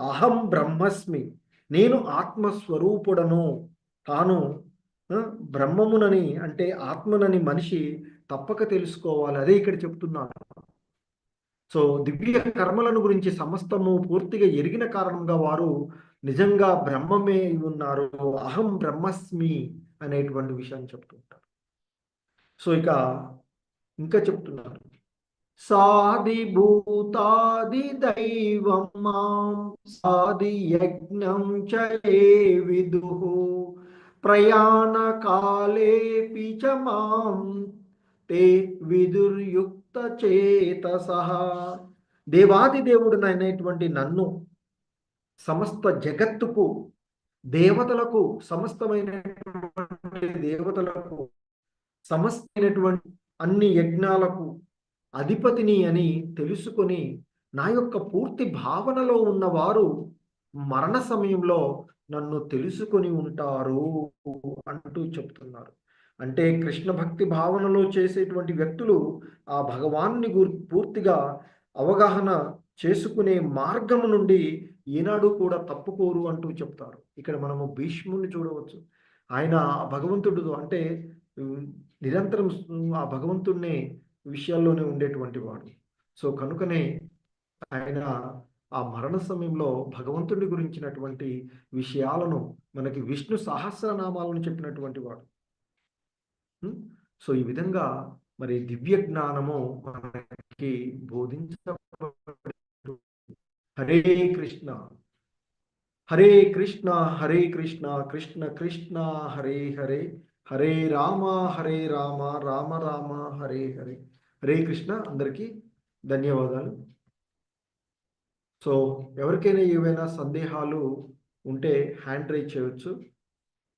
Speaker 1: అహం బ్రహ్మస్మి, నేను ఆత్మస్వరూపుడను, తాను బ్రహ్మమునని అంటే ఆత్మనని మనిషి తప్పక తెలుసుకోవాలి. అదే ఇక్కడ చెప్తున్నాను. సో దివ్య కర్మలను గురించి సమస్తము పూర్తిగా ఎరిగిన కారణంగా వారు నిజంగా బ్రహ్మమే ఉన్నారు, అహం బ్రహ్మస్మి అనేటువంటి విషయాన్ని చెప్తుంటారు. సో ఇంకా చెప్తున్నారు, సాది భూతాది దైవం మాం సాది యజ్ఞం చే విదుః ప్రయాణ కాలేపి చ మాం తే విదుర్యుక్త చేతసః. దేవాది దేవుడునైనటువంటి నన్ను సమస్త జగత్తుకు, దేవతలకు, సమస్తమైనటువంటి దేవతలకు, సమస్తమైనటువంటి అన్ని యజ్ఞాలకు అధిపతిని అని తెలుసుకొని నా యొక్క పూర్తి భావనలో ఉన్నవారు మరణ సమయంలో నన్ను తెలుసుకొని ఉంటారు అంటూ చెప్తున్నారు. అంటే కృష్ణ భక్తి భావనలో చేసేటువంటి వ్యక్తులు ఆ భగవాన్ని పూర్తిగా అవగాహన చేసుకునే మార్గము నుండి ఈనాడు కూడా తప్పుకోరు అంటూ చెప్తారు. ఇక్కడ మనము భీష్ముని చూడవచ్చు. ఆయన భగవంతుడు అంటే నిరంతరం ఆ భగవంతుడినే విషయాల్లోనే ఉండేటువంటి వాడు. సో కనుకనే ఆయన ఆ మరణ సమయంలో భగవంతుడి గురించినటువంటి విషయాలను మనకి విష్ణు సహస్రనామాలను చెప్పినటువంటి వాడు. సో ఈ విధంగా మరి దివ్య జ్ఞానము మనకి బోధించబడు. హరే కృష్ణ హరే కృష్ణ హరే కృష్ణ కృష్ణ కృష్ణ హరే హరే హరే రామ రామ రామ హరే హరే. హరే కృష్ణ. అందరికీ ధన్యవాదాలు. సో ఎవరికైనా ఏవైనా సందేహాలు ఉంటే హ్యాండ్ రైజ్ చేయవచ్చు,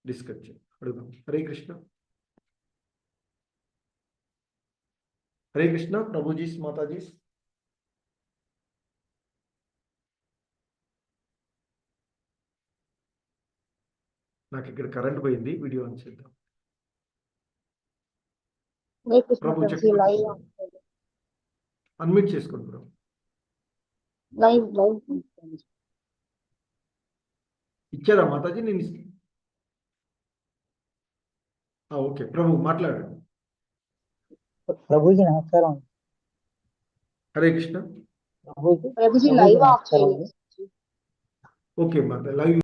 Speaker 1: డిస్కస్ అడుగుదాం. హరే కృష్ణ. హరే కృష్ణ. ప్రభుజీస్ మాతాజీస్. నాకు ఇక్కడ కరెంట్ పోయింది, వీడియో ఆన్ చేద్దాం.
Speaker 2: హరే కృష్ణ
Speaker 1: ప్రభు
Speaker 2: ప్రభుజీ. లైవ్
Speaker 1: అన్మ్యూట్ చేసుకోండి బ్రో.
Speaker 2: లైవ్
Speaker 1: ఇచ్చారా మాతాజీ? నేను ఓకే ప్రభు మాట్లాడండి.
Speaker 3: ప్రభుజీ నమస్కారం.
Speaker 1: హరే కృష్ణ.
Speaker 2: ప్రభుజీ లైవ్ ఆఫ్ చేయండి.
Speaker 1: ఓకే మాత లైవ్